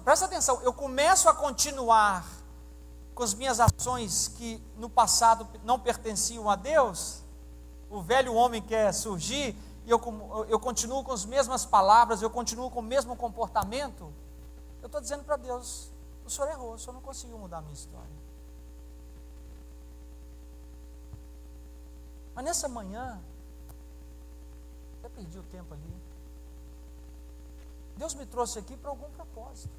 presta atenção, eu começo a continuar com as minhas ações que no passado não pertenciam a Deus, o velho homem quer surgir, e eu continuo com as mesmas palavras, eu continuo com o mesmo comportamento, eu estou dizendo para Deus, o Senhor errou, o Senhor não conseguiu mudar a minha história. Mas nessa manhã, até perdi o tempo ali, Deus me trouxe aqui para algum propósito.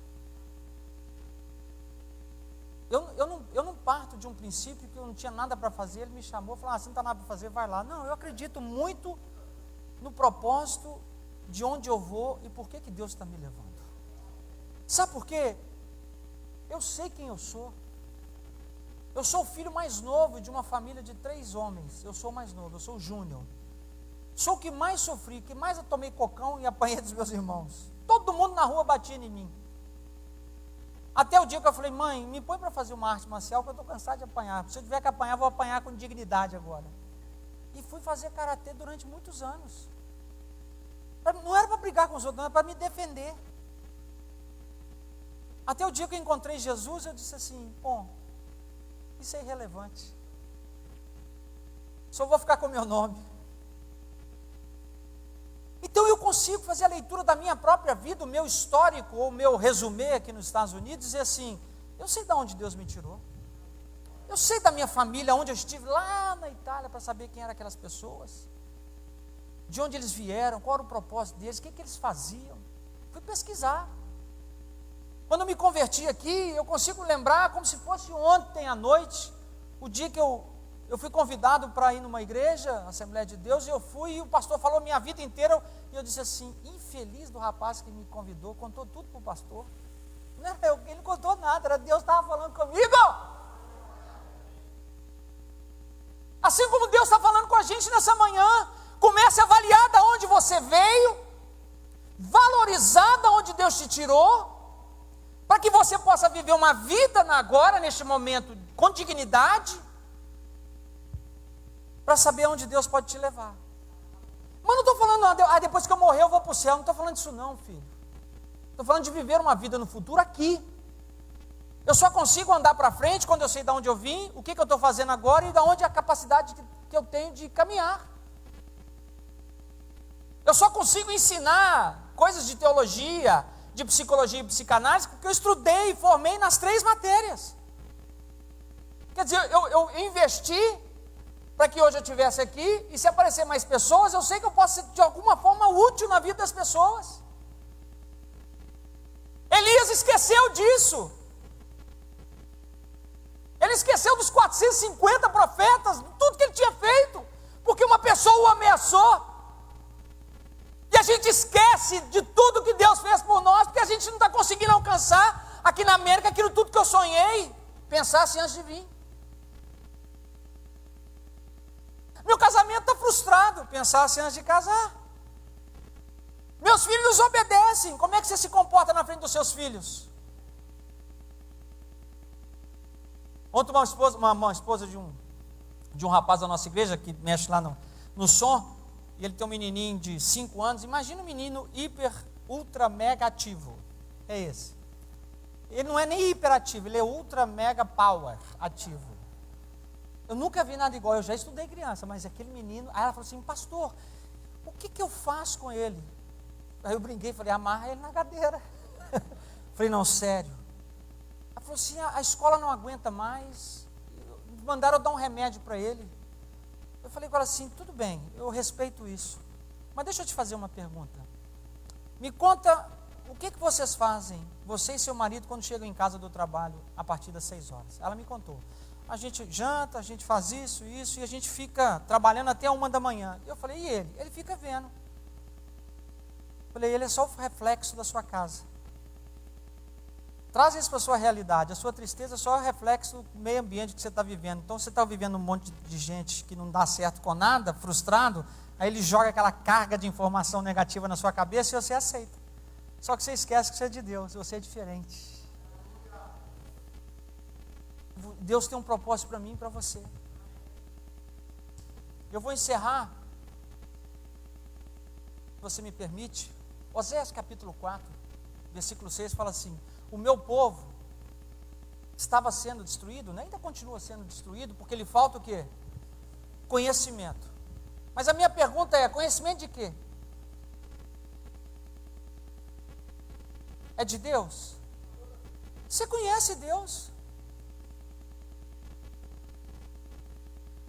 Eu não parto de um princípio que eu não tinha nada para fazer, Ele me chamou e falou, você não está nada para fazer, vai lá. Não, eu acredito muito no propósito de onde eu vou e por que Deus está me levando. Sabe por quê? Eu sei quem eu sou. Eu sou o filho mais novo de uma família de 3 homens. Eu sou o mais novo, eu sou o Júnior. Sou o que mais sofri, que mais eu tomei cocão e apanhei dos meus irmãos. Todo mundo na rua batia em mim. Até o dia que eu falei, mãe, me põe para fazer uma arte marcial, que eu estou cansado de apanhar. Se eu tiver que apanhar, vou apanhar com dignidade agora. E fui fazer karatê durante muitos anos. Não era para brigar com os outros, não, era para me defender. Até o dia que eu encontrei Jesus, eu disse assim, bom, isso é irrelevante. Só vou ficar com o meu nome. Então eu consigo fazer a leitura da minha própria vida, o meu histórico, ou o meu resumê aqui nos Estados Unidos, e dizer assim, eu sei de onde Deus me tirou. Eu sei da minha família, onde eu estive lá na Itália, para saber quem eram aquelas pessoas. De onde eles vieram, qual era o propósito deles, o que eles faziam. Fui pesquisar. Quando eu me converti aqui, eu consigo lembrar como se fosse ontem à noite, o dia que eu fui convidado para ir numa igreja, Assembleia de Deus, e eu fui, e o pastor falou minha vida inteira, e eu disse assim, infeliz do rapaz que me convidou, contou tudo para o pastor. Não, ele não contou nada, era Deus que estava falando comigo. Assim como Deus está falando com a gente nessa manhã, comece a avaliar de onde você veio, valorizar de onde Deus te tirou, para que você possa viver uma vida agora, neste momento, com dignidade, para saber onde Deus pode te levar. Mas não estou falando, depois que eu morrer eu vou para o céu, não estou falando disso não, filho. Estou falando de viver uma vida no futuro aqui. Eu só consigo andar para frente quando eu sei de onde eu vim, o que eu estou fazendo agora e de onde é a capacidade que eu tenho de caminhar. Eu só consigo ensinar coisas de teologia, de psicologia e psicanálise, porque eu estudei e formei nas 3 matérias. Quer dizer, eu investi para que hoje eu estivesse aqui, e se aparecer mais pessoas, eu sei que eu posso ser de alguma forma útil na vida das pessoas. Elias esqueceu disso. Ele esqueceu dos 450 profetas, tudo que ele tinha feito, porque uma pessoa o ameaçou. E a gente esquece de tudo que Deus fez por nós, porque a gente não está conseguindo alcançar aqui na América aquilo tudo que eu sonhei, pensasse antes de vir. Meu casamento está frustrado, pensasse antes de casar. Meus filhos obedecem, como é que você se comporta na frente dos seus filhos? Ontem uma esposa de um rapaz da nossa igreja, que mexe lá no som, e ele tem um menininho de 5 anos, imagina um menino hiper, ultra, mega ativo, é esse. Ele não é nem hiperativo, ele é ultra, mega power ativo. Eu nunca vi nada igual, eu já estudei criança, mas aquele menino, aí ela falou assim, pastor, o que eu faço com ele? Aí eu brinquei, falei, amarra ele na cadeira. Falei, não, sério. Ela falou assim, a escola não aguenta mais, mandaram dar um remédio para ele. Eu falei com ela assim, tudo bem, eu respeito isso, mas deixa eu te fazer uma pergunta. Me conta, o que vocês fazem, você e seu marido, quando chegam em casa do trabalho, a partir das 6 horas? Ela me contou. A gente janta, a gente faz isso, e a gente fica trabalhando até 1 da manhã. Eu falei, e ele? Ele fica vendo. Eu falei, ele é só o reflexo da sua casa. Traz isso para a sua realidade. A sua tristeza é só o reflexo do meio ambiente que você está vivendo. Então você está vivendo um monte de gente que não dá certo com nada, frustrado, aí ele joga aquela carga de informação negativa na sua cabeça e você aceita. Só que você esquece que você é de Deus, você é diferente. Deus tem um propósito para mim e para você. Eu vou encerrar, se você me permite, Oséias capítulo 4, versículo 6 fala assim, o meu povo estava sendo destruído, né? Ainda continua sendo destruído, porque lhe falta o quê? Conhecimento. Mas a minha pergunta é, conhecimento de quê? É de Deus? Você conhece Deus?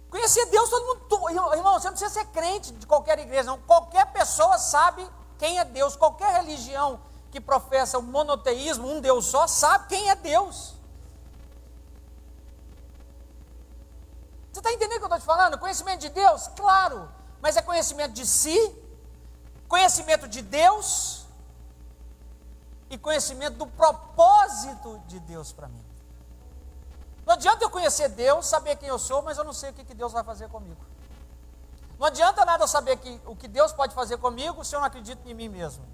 Conhecer Deus, todo mundo, irmão, você não precisa ser crente de qualquer igreja, não. Qualquer pessoa sabe quem é Deus, qualquer religião que professa o monoteísmo, um Deus só, sabe quem é Deus. Você está entendendo o que eu estou te falando? Conhecimento de Deus? Claro, mas é conhecimento de si, conhecimento de Deus e conhecimento do propósito de Deus para mim. Não adianta eu conhecer Deus, saber quem eu sou, mas eu não sei o que Deus vai fazer comigo. Não adianta nada eu saber o que Deus pode fazer comigo se eu não acredito em mim mesmo.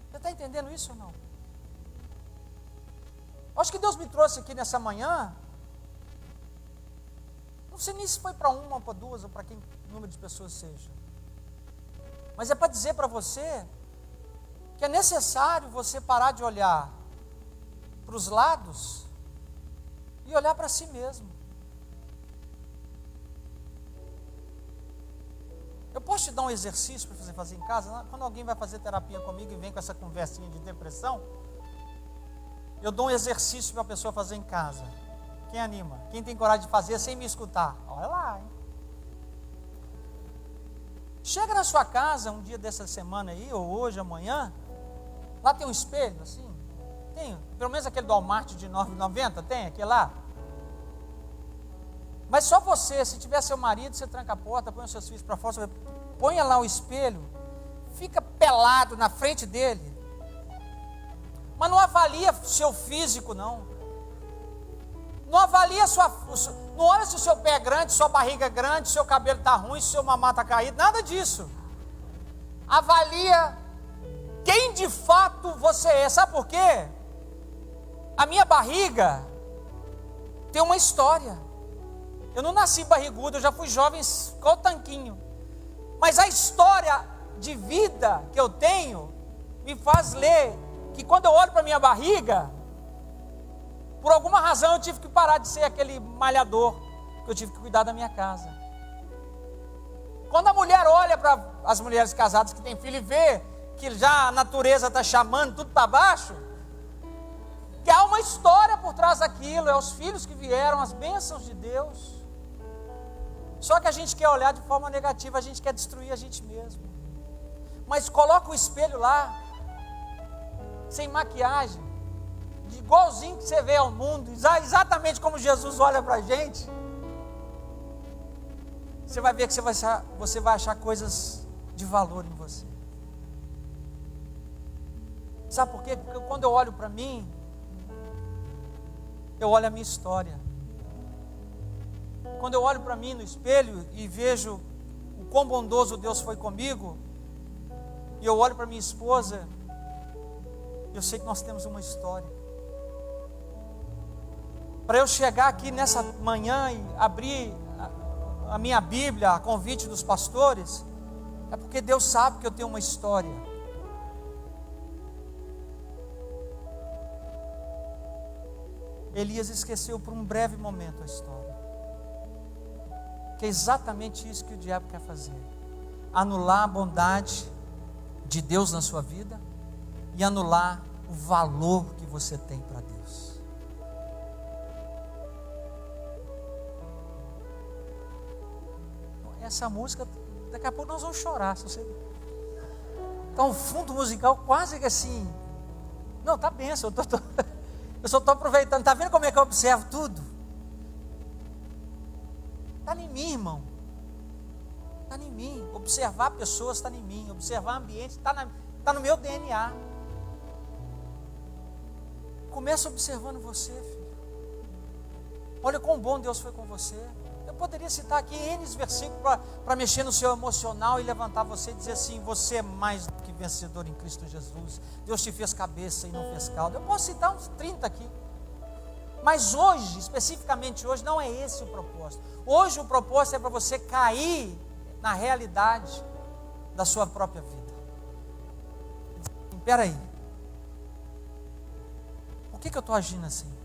Você está entendendo isso ou não? Acho que Deus me trouxe aqui nessa manhã Não sei nem se foi para uma, para duas, ou para quem número de pessoas seja. Mas é para dizer para você que é necessário você parar de olhar para os lados e olhar para si mesmo. Eu posso te dar um exercício para você fazer em casa? Quando alguém vai fazer terapia comigo e vem com essa conversinha de depressão, eu dou um exercício para a pessoa fazer em casa. Quem anima? Quem tem coragem de fazer sem me escutar? Olha lá, hein? Chega na sua casa um dia dessa semana aí, ou hoje, amanhã, lá tem um espelho, assim, tem, pelo menos aquele do Walmart de R$ 9,90, tem aquele lá? Mas só você, se tiver seu marido, você tranca a porta, põe os seus filhos para fora, você põe lá o espelho, fica pelado na frente dele, mas não avalia seu físico, não. Não avalia não olha se o seu pé é grande, sua barriga é grande, seu cabelo está ruim, se seu mamar está caído, nada disso. Avalia quem de fato você é. Sabe por quê? A minha barriga tem uma história. Eu não nasci barrigudo, eu já fui jovem com o tanquinho. Mas a história de vida que eu tenho me faz ler que quando eu olho para a minha barriga, por alguma razão eu tive que parar de ser aquele malhador, que eu tive que cuidar da minha casa. Quando a mulher olha para as mulheres casadas que têm filho e vê que já a natureza está chamando tudo para baixo, que há uma história por trás daquilo, é os filhos que vieram, as bênçãos de Deus. Só que a gente quer olhar de forma negativa, a gente quer destruir a gente mesmo. Mas coloca o espelho lá, sem maquiagem, de igualzinho que você vê ao mundo, exatamente como Jesus olha para a gente. Você vai ver que você vai achar coisas de valor em você. Sabe por quê? Porque quando eu olho para mim, eu olho a minha história. Quando eu olho para mim no espelho e vejo o quão bondoso Deus foi comigo, e eu olho para minha esposa, eu sei que nós temos uma história. Para eu chegar aqui nessa manhã e abrir a minha Bíblia a convite dos pastores, é porque Deus sabe que eu tenho uma história. Elias esqueceu por um breve momento a história. Que é exatamente isso que o diabo quer fazer: anular a bondade de Deus na sua vida e anular o valor que você tem para Deus. Essa música, daqui a pouco nós vamos chorar. Se você... Então, o fundo musical quase que assim. Não, tá benção. Eu só estou aproveitando. Está vendo como é que eu observo tudo? Está em mim, irmão. Está em mim. Observar pessoas está em mim. Observar ambiente está no meu DNA. Começa observando você, filho. Olha quão bom Deus foi com você. Eu poderia citar aqui N versículos para mexer no seu emocional e levantar você e dizer assim: você é mais do que vencedor em Cristo Jesus. Deus te fez cabeça e não fez cauda. Eu posso citar uns 30 aqui. Mas hoje, especificamente hoje, não é esse o propósito. Hoje o propósito é para você cair na realidade da sua própria vida. Espera aí. Por que eu estou agindo assim?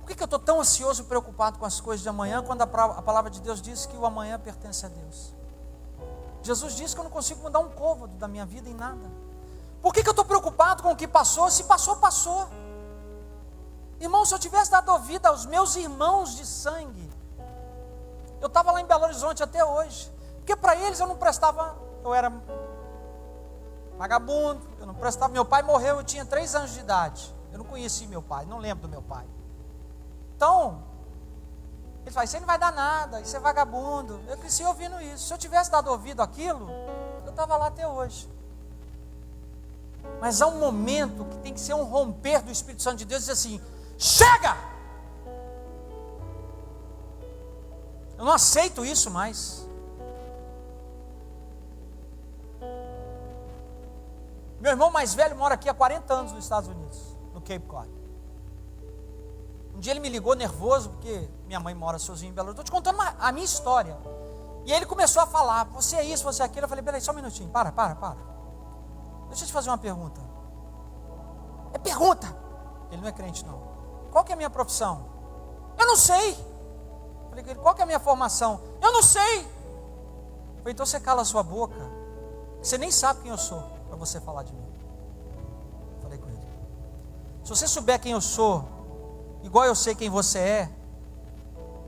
Por que eu estou tão ansioso e preocupado com as coisas de amanhã, quando a palavra de Deus diz que o amanhã pertence a Deus? Jesus disse que eu não consigo mudar um côvado da minha vida em nada. Por que eu estou preocupado com o que passou? Se passou, passou. Irmão, se eu tivesse dado ouvido aos meus irmãos de sangue, eu estava lá em Belo Horizonte até hoje. Porque para eles eu não prestava, eu era vagabundo, eu não prestava. Meu pai morreu, eu tinha 3 anos de idade. Eu não conheci meu pai, não lembro do meu pai. Então, ele fala: você não vai dar nada, isso é vagabundo. Eu cresci ouvindo isso. Se eu tivesse dado ouvido àquilo, eu estava lá até hoje. Mas há um momento que tem que ser um romper do Espírito Santo de Deus e dizer assim: chega! Eu não aceito isso mais. Meu irmão mais velho mora aqui há 40 anos nos Estados Unidos, no Cape Cod. Um dia ele me ligou nervoso, porque minha mãe mora sozinha em Belo Horizonte. Estou te contando a minha história. E aí ele começou a falar, você é isso, você é aquilo. Eu falei, peraí, só um minutinho, para. Deixa eu te fazer uma pergunta. É pergunta. Ele não é crente não. Qual que é a minha profissão? Eu não sei. Eu falei, qual que é a minha formação? Eu não sei. Eu falei, então você cala a sua boca. Você nem sabe quem eu sou, para você falar de mim. Eu falei com ele. Se você souber quem eu sou, igual eu sei quem você é,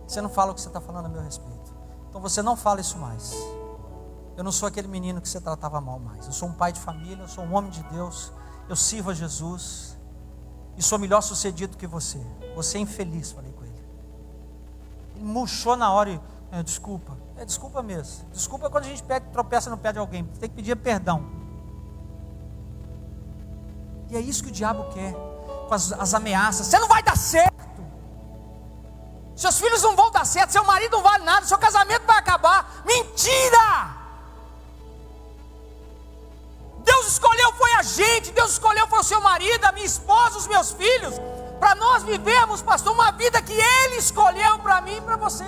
você não fala o que você está falando a meu respeito. Então você não fala isso mais. Eu não sou aquele menino que você tratava mal mais. Eu sou um pai de família, eu sou um homem de Deus. Eu sirvo a Jesus. E sou melhor sucedido que você. Você é infeliz, falei com ele. Ele murchou na hora e, desculpa. Desculpa mesmo. Desculpa quando a gente tropeça no pé de alguém. Tem que pedir perdão. E é isso que o diabo quer. Com as ameaças. Você não vai dar certo. Seus filhos não vão dar certo. Seu marido não vale nada. Seu casamento vai acabar. Mentira! Deus escolheu foi a gente. Deus escolheu foi o seu marido, a minha esposa, os meus filhos. Para nós vivermos, pastor, uma vida que Ele escolheu para mim e para você.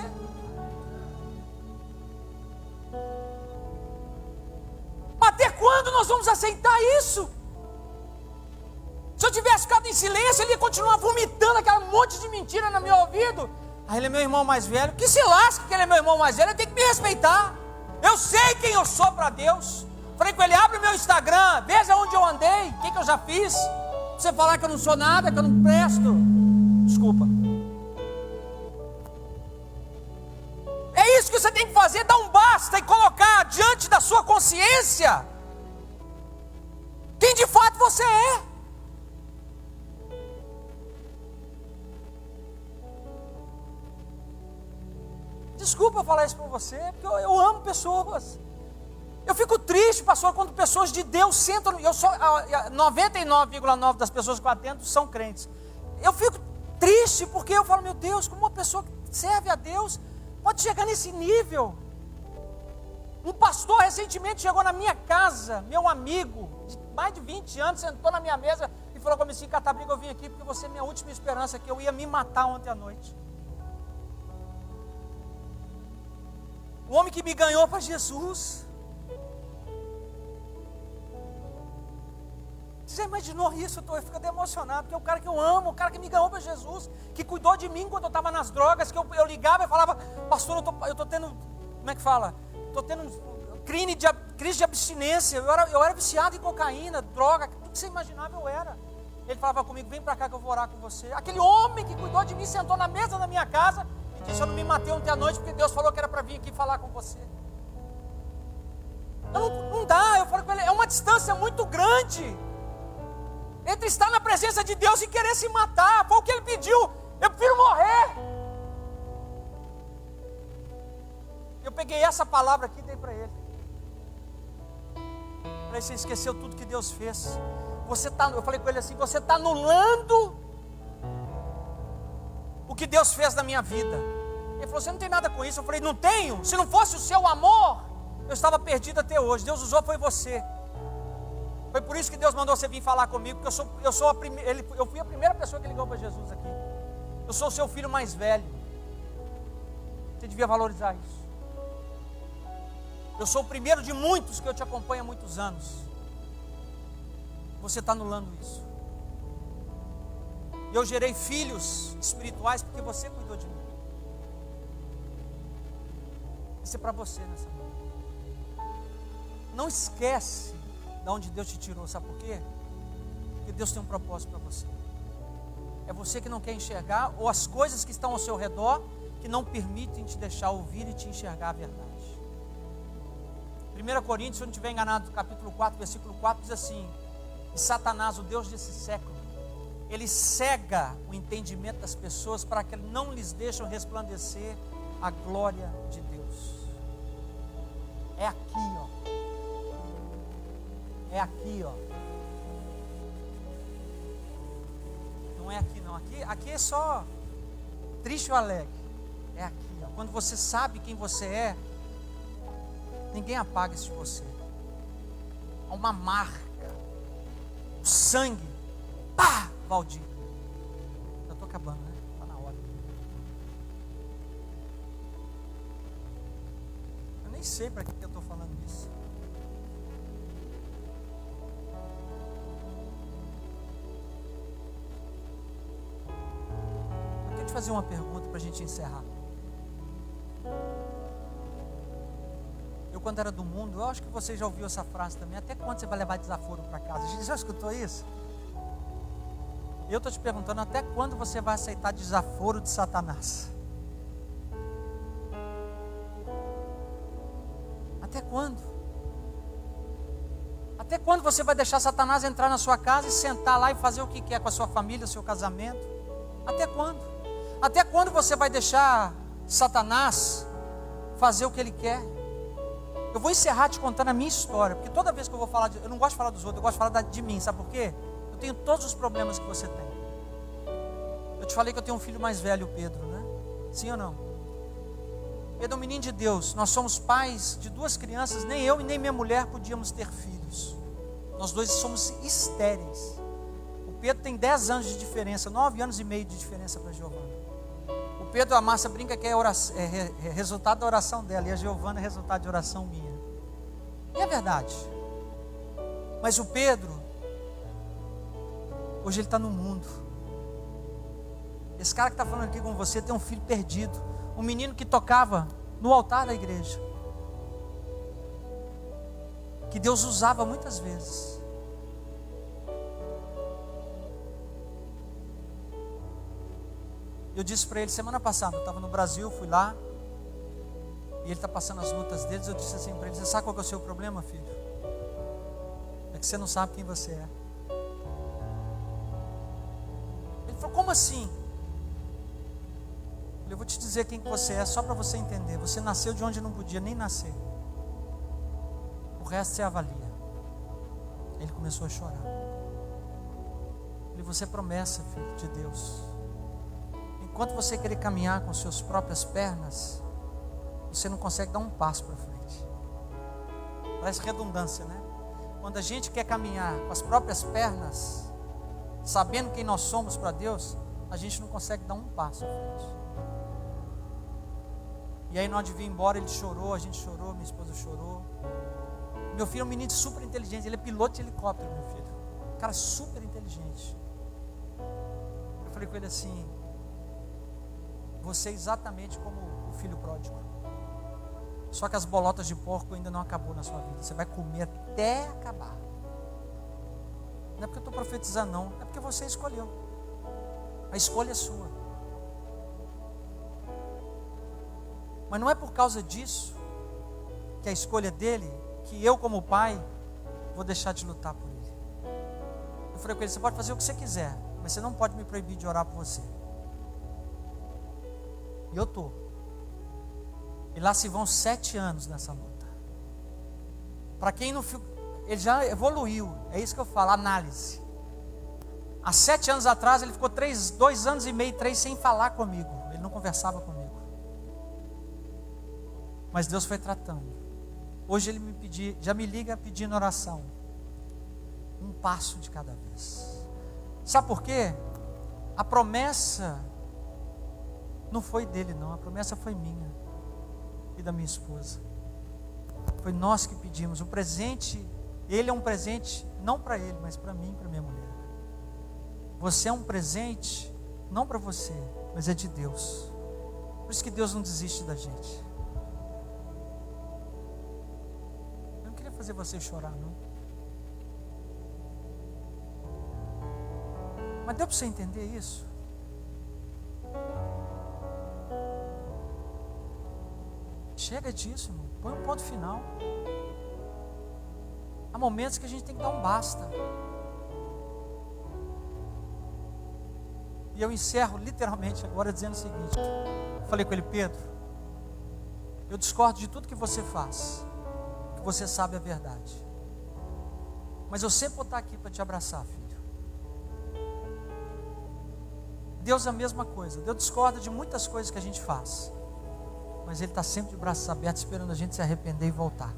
Até quando nós vamos aceitar isso? Se eu tivesse ficado em silêncio, ele ia continuar vomitando aquele monte de mentira no meu ouvido. Aí ele é meu irmão mais velho. Que se lasque que ele é meu irmão mais velho, ele tem que me respeitar. Eu sei quem eu sou para Deus. Falei com ele, abre o meu Instagram, veja onde eu andei, o que eu já fiz. Você falar que eu não sou nada, que eu não presto. Desculpa. É isso que você tem que fazer, dar um basta e colocar diante da sua consciência quem de fato você é. Desculpa falar isso para você, porque eu amo pessoas. Eu fico triste, pastor, quando pessoas de Deus sentam. Eu sou 99,9% das pessoas que eu atendo são crentes. Eu fico triste porque eu falo, meu Deus, como uma pessoa que serve a Deus pode chegar nesse nível. Um pastor recentemente chegou na minha casa, meu amigo, de mais de 20 anos, sentou na minha mesa e falou comigo assim, Catabriga, eu vim aqui porque você é minha última esperança, que eu ia me matar ontem à noite. O homem que me ganhou para Jesus. Você imaginou isso? Eu fico até emocionado, porque é o cara que eu amo, o cara que me ganhou para Jesus, que cuidou de mim quando eu estava nas drogas, que eu ligava e falava, pastor, eu estou tendo, como é que fala? Estou tendo crise de abstinência, eu era viciado em cocaína, droga, tudo que você imaginava eu era. Ele falava comigo, vem para cá que eu vou orar com você. Aquele homem que cuidou de mim sentou na mesa da minha casa e disse, eu não me matei ontem à noite porque Deus falou que era para vir aqui falar com você. Não dá, eu falo com ele, é uma distância muito grande entre estar na presença de Deus e querer se matar. Foi o que ele pediu. Eu prefiro morrer. Eu peguei essa palavra aqui e dei para ele. Falei, você esqueceu tudo que Deus fez. Eu falei com ele assim, você está anulando o que Deus fez na minha vida. Ele falou, você não tem nada com isso. Eu falei, não tenho. Se não fosse o seu amor, eu estava perdido até hoje. Deus usou, foi você. Foi por isso que Deus mandou você vir falar comigo, porque eu fui a primeira pessoa que ligou para Jesus aqui. Eu sou o seu filho mais velho. Você devia valorizar isso. Eu sou o primeiro de muitos que eu te acompanho há muitos anos. Você está anulando isso. Eu gerei filhos espirituais porque você cuidou de mim. Isso é para você nessa noite. Não esquece de onde Deus te tirou, sabe por quê? Porque Deus tem um propósito para você. É você que não quer enxergar, ou as coisas que estão ao seu redor, que não permitem te deixar ouvir e te enxergar a verdade. 1 Coríntios, se eu não estiver enganado, capítulo 4, versículo 4, diz assim, e Satanás, o Deus desse século, ele cega o entendimento das pessoas para que não lhes deixem resplandecer a glória de Deus. É aqui, ó. É aqui, ó. Não é aqui não. Aqui é só triste ou alegre. É aqui, ó. Quando você sabe quem você é, ninguém apaga isso de você. Há uma marca. O sangue. Pá! Valdir. Eu estou acabando, né? Está na nem sei para que eu estou falando isso. Eu quero te fazer uma pergunta para a gente encerrar. Eu, quando era do mundo, eu acho que você já ouviu essa frase também: até quando você vai levar desaforo para casa? A gente já escutou isso? Eu estou te perguntando: até quando você vai aceitar desaforo de Satanás? Até quando? Até quando você vai deixar Satanás entrar na sua casa e sentar lá e fazer o que quer com a sua família, o seu casamento? Até quando? Até quando você vai deixar Satanás fazer o que ele quer? Eu vou encerrar te contando a minha história, porque toda vez que eu vou falar, eu não gosto de falar dos outros, eu gosto de falar de mim, sabe por quê? Eu tenho todos os problemas que você tem. Eu te falei que eu tenho um filho mais velho, o Pedro, né? Sim ou não? Pedro é um menino de Deus. Nós somos pais de 2 crianças, nem eu e nem minha mulher podíamos ter filhos. Nós 2 somos estéreis. O Pedro tem 10 anos de diferença, 9 anos e meio de diferença para a Giovana. O Pedro, a Márcia brinca que é resultado da oração dela, e a Giovana é resultado de oração minha. E é verdade. Mas o Pedro, hoje ele está no mundo. Esse cara que está falando aqui com você tem um filho perdido. Um menino que tocava no altar da igreja, que Deus usava muitas vezes. Eu disse para ele semana passada, eu estava no Brasil, fui lá, e ele está passando as lutas deles. Eu disse assim para ele: você sabe qual que é o seu problema, filho? É que você não sabe quem você é. Ele falou: como assim? Eu vou te dizer quem que você é, só para você entender. Você nasceu de onde não podia nem nascer. O resto você avalia. Ele começou a chorar. Ele: você é promessa, filho de Deus. Enquanto você querer caminhar com suas próprias pernas, você não consegue dar um passo para frente. Parece redundância, né? Quando a gente quer caminhar com as próprias pernas, sabendo quem nós somos para Deus, a gente não consegue dar um passo à frente. E aí, na hora de vir embora, ele chorou, a gente chorou, minha esposa chorou. Meu filho é um menino super inteligente, ele é piloto de helicóptero, meu filho. Um cara super inteligente. Eu falei com ele assim: você é exatamente como o filho pródigo. Só que as bolotas de porco ainda não acabou na sua vida. Você vai comer até acabar. Não é porque eu estou profetizando, não. É porque você escolheu. A escolha é sua. Mas não é por causa disso, que a escolha dele, que eu como pai, vou deixar de lutar por ele. Eu falei com ele: você pode fazer o que você quiser, mas você não pode me proibir de orar por você. E eu estou. E lá se vão 7 anos nessa luta. Para quem não ficou, ele já evoluiu, é isso que eu falo, análise. Há 7 anos atrás ele ficou 2 anos e meio, 3 sem falar comigo. Ele não conversava comigo. Mas Deus foi tratando. Hoje ele já me liga pedindo oração. Um passo de cada vez. Sabe por quê? A promessa não foi dele, não. A promessa foi minha e da minha esposa. Foi nós que pedimos. O presente, ele é um presente não para ele, mas para mim e para minha mulher. Você é um presente não para você, mas é de Deus. Por isso que Deus não desiste da gente. Fazer você chorar, não. Mas deu para você entender isso? Chega disso, irmão. Põe um ponto final. Há momentos que a gente tem que dar um basta. E eu encerro literalmente agora dizendo o seguinte: falei com ele: Pedro, eu discordo de tudo que você faz. Você sabe a verdade, mas eu sempre vou estar aqui para te abraçar, filho. Deus é a mesma coisa. Deus discorda de muitas coisas que a gente faz, mas Ele está sempre de braços abertos, esperando a gente se arrepender e voltar.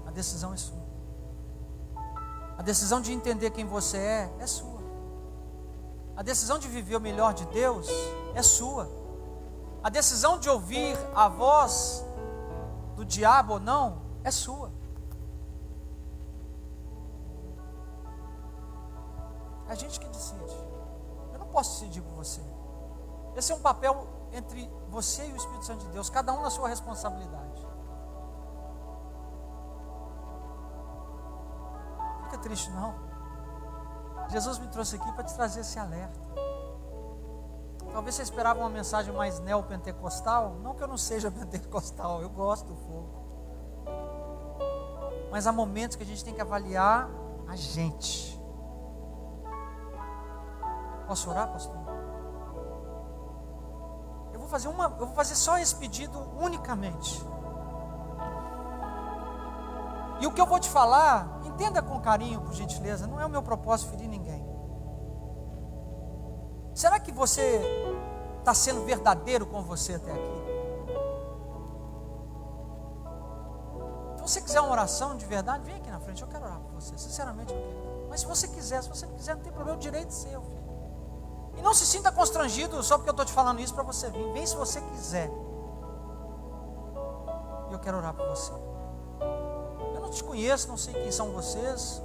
A decisão é sua. A decisão de entender quem você é sua. A decisão de viver o melhor de Deus é sua. A decisão de ouvir a voz do diabo ou não é sua. É a gente que decide. Eu não posso decidir por você. Esse é um papel entre você e o Espírito Santo de Deus, cada um na sua responsabilidade. Não fica triste não. Jesus me trouxe aqui para te trazer esse alerta. Talvez você esperava uma mensagem mais neopentecostal. Não que eu não seja pentecostal, eu gosto do fogo. Mas há momentos que a gente tem que avaliar a gente. Posso orar, pastor? Eu vou fazer só esse pedido unicamente. E o que eu vou te falar, entenda com carinho, por gentileza, não é o meu propósito ferir ninguém. Será que você está sendo verdadeiro com você até aqui? Se você quiser uma oração de verdade, vem aqui na frente, eu quero orar por você, sinceramente eu quero. Mas se você quiser, se você não quiser, não tem problema, o direito seu, filho. E não se sinta constrangido só porque eu estou te falando isso para você vir. Vem se você quiser. E eu quero orar por você. Eu não te conheço, não sei quem são vocês.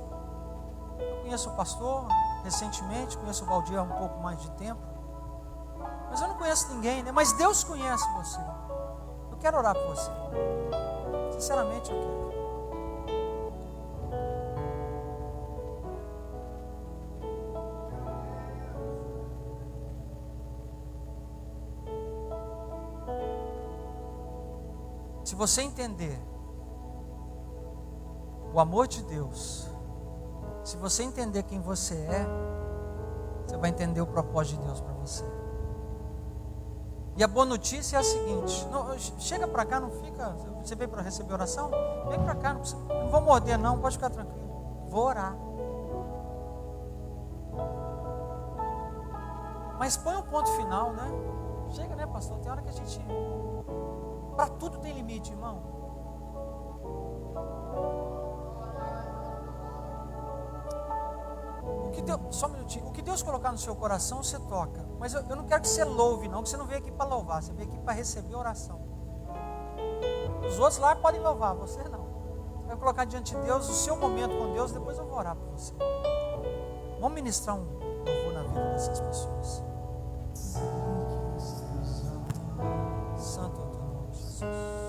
Eu conheço o pastor recentemente, conheço o Valdir há um pouco mais de tempo. Mas eu não conheço ninguém, né? Mas Deus conhece você. Eu quero orar por você. Sinceramente eu quero. Se você entender o amor de Deus, se você entender quem você é, você vai entender o propósito de Deus para você. E a boa notícia é a seguinte: não, chega para cá, não fica. Você veio para receber oração? Vem para cá, não vou morder não, pode ficar tranquilo. Vou orar. Mas põe um ponto final, né? Chega, né, pastor? Tem hora que a gente... Para tudo tem limite, irmão. Só um minutinho. O que Deus colocar no seu coração, você toca. Mas eu não quero que você louve, não. Que você não veio aqui para louvar. Você veio aqui para receber oração. Os outros lá podem louvar, você não. Você vai colocar diante de Deus o seu momento com Deus. Depois eu vou orar por você. Vamos ministrar um louvor na vida dessas pessoas. Santo é o teu nome, Jesus.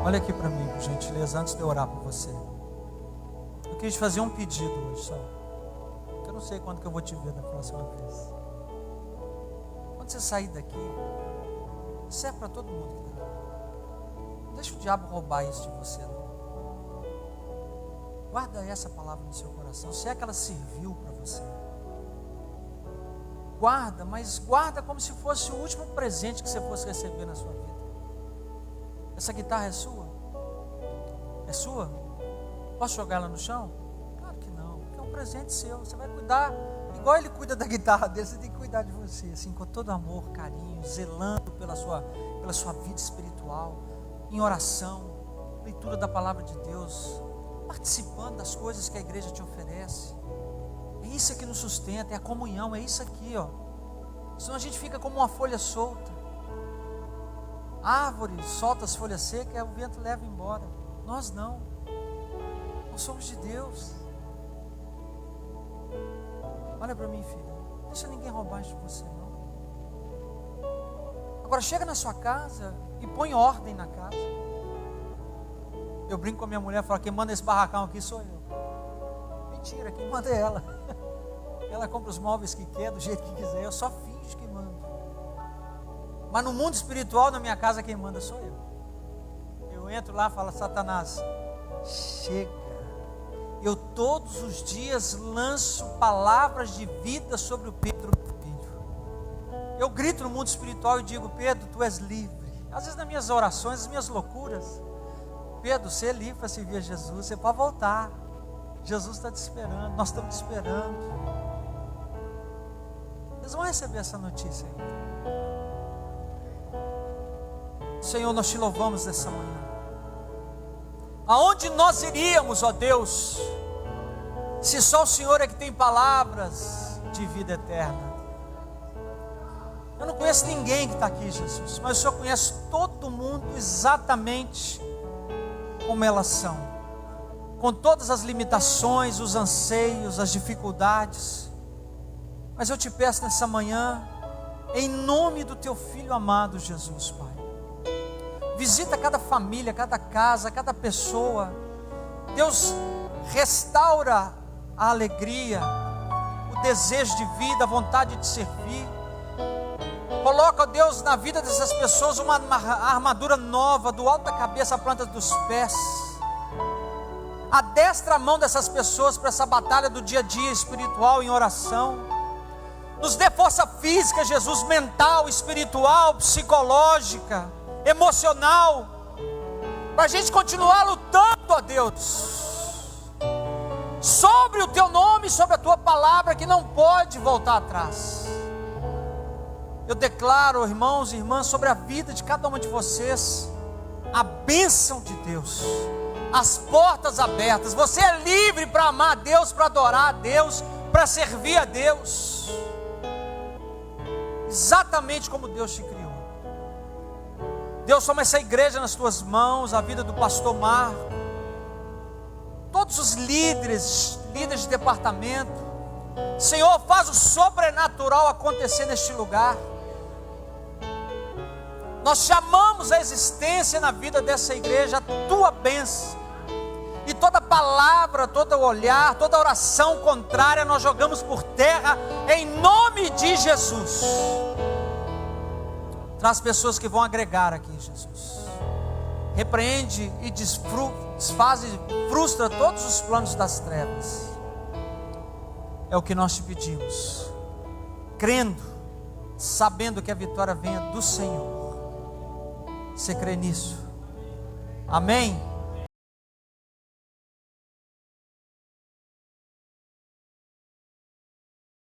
Olha aqui para mim, por gentileza, antes de eu orar por você. Eu quis fazer um pedido hoje só. Porque eu não sei quando que eu vou te ver da próxima vez. Quando você sair daqui, serve para todo mundo que está aqui. Não deixa o diabo roubar isso de você, não. Guarda essa palavra no seu coração, se é que ela serviu para você. Guarda, mas guarda como se fosse o último presente que você fosse receber na sua vida. Essa guitarra é sua? É sua? Posso jogar ela no chão? Claro que não, porque é um presente seu. Você vai cuidar e igual Ele cuida da guitarra dele, você tem que cuidar de você, assim, com todo amor, carinho, zelando pela sua vida espiritual, em oração, leitura da palavra de Deus, participando das coisas que a igreja te oferece. É isso que nos sustenta, é a comunhão, é isso aqui, ó. Senão a gente fica como uma folha solta. Árvore solta as folhas secas, o vento leva embora. Nós não. Nós somos de Deus. Olha para mim, filha. Não deixa ninguém roubar isso de você, não. Agora chega na sua casa e põe ordem na casa. Eu brinco com a minha mulher e falo: quem manda esse barracão aqui sou eu. Mentira, quem manda é ela. Ela compra os móveis que quer, do jeito que quiser. Eu só finjo que mando. Mas no mundo espiritual, na minha casa, quem manda sou eu. Eu entro lá e falo: Satanás, chega. Eu todos os dias lanço palavras de vida sobre o Pedro, meu filho. Eu grito no mundo espiritual e digo: Pedro, tu és livre. Às vezes nas minhas orações, nas minhas loucuras: Pedro, você é livre para servir a Jesus, você pode voltar. Jesus está te esperando, nós estamos te esperando. Eles vão receber essa notícia aí. Senhor, nós te louvamos nessa manhã. Aonde nós iríamos, ó Deus, se só o Senhor é que tem palavras de vida eterna? Eu não conheço ninguém que está aqui, Jesus, mas o Senhor conhece todo mundo exatamente como elas são, com todas as limitações, os anseios, as dificuldades. Mas eu te peço nessa manhã, em nome do teu Filho amado Jesus, Pai, visita cada família, cada casa, cada pessoa. Deus, restaura a alegria, o desejo de vida, a vontade de servir. Coloca, Deus, na vida dessas pessoas uma armadura nova, do alto da cabeça à planta dos pés. Adestra a mão dessas pessoas para essa batalha do dia a dia espiritual em oração. Nos dê força física, Jesus, mental, espiritual, psicológica, emocional, para a gente continuar lutando, ó Deus, sobre o teu nome, sobre a tua palavra, que não pode voltar atrás. Eu declaro, irmãos e irmãs, sobre a vida de cada uma de vocês, a bênção de Deus, as portas abertas. Você é livre para amar a Deus, para adorar a Deus, para servir a Deus, exatamente como Deus te criou. Deus, toma essa igreja nas tuas mãos, a vida do pastor Marco, todos os líderes de departamento. Senhor, faz o sobrenatural acontecer neste lugar. Nós chamamos a existência na vida dessa igreja a tua bênção. E toda palavra, todo olhar, toda oração contrária nós jogamos por terra em nome de Jesus. Traz pessoas que vão agregar aqui, Jesus. Repreende e desfaz e frustra todos os planos das trevas. É o que nós te pedimos, crendo, sabendo que a vitória venha do Senhor. Você crê nisso? Amém?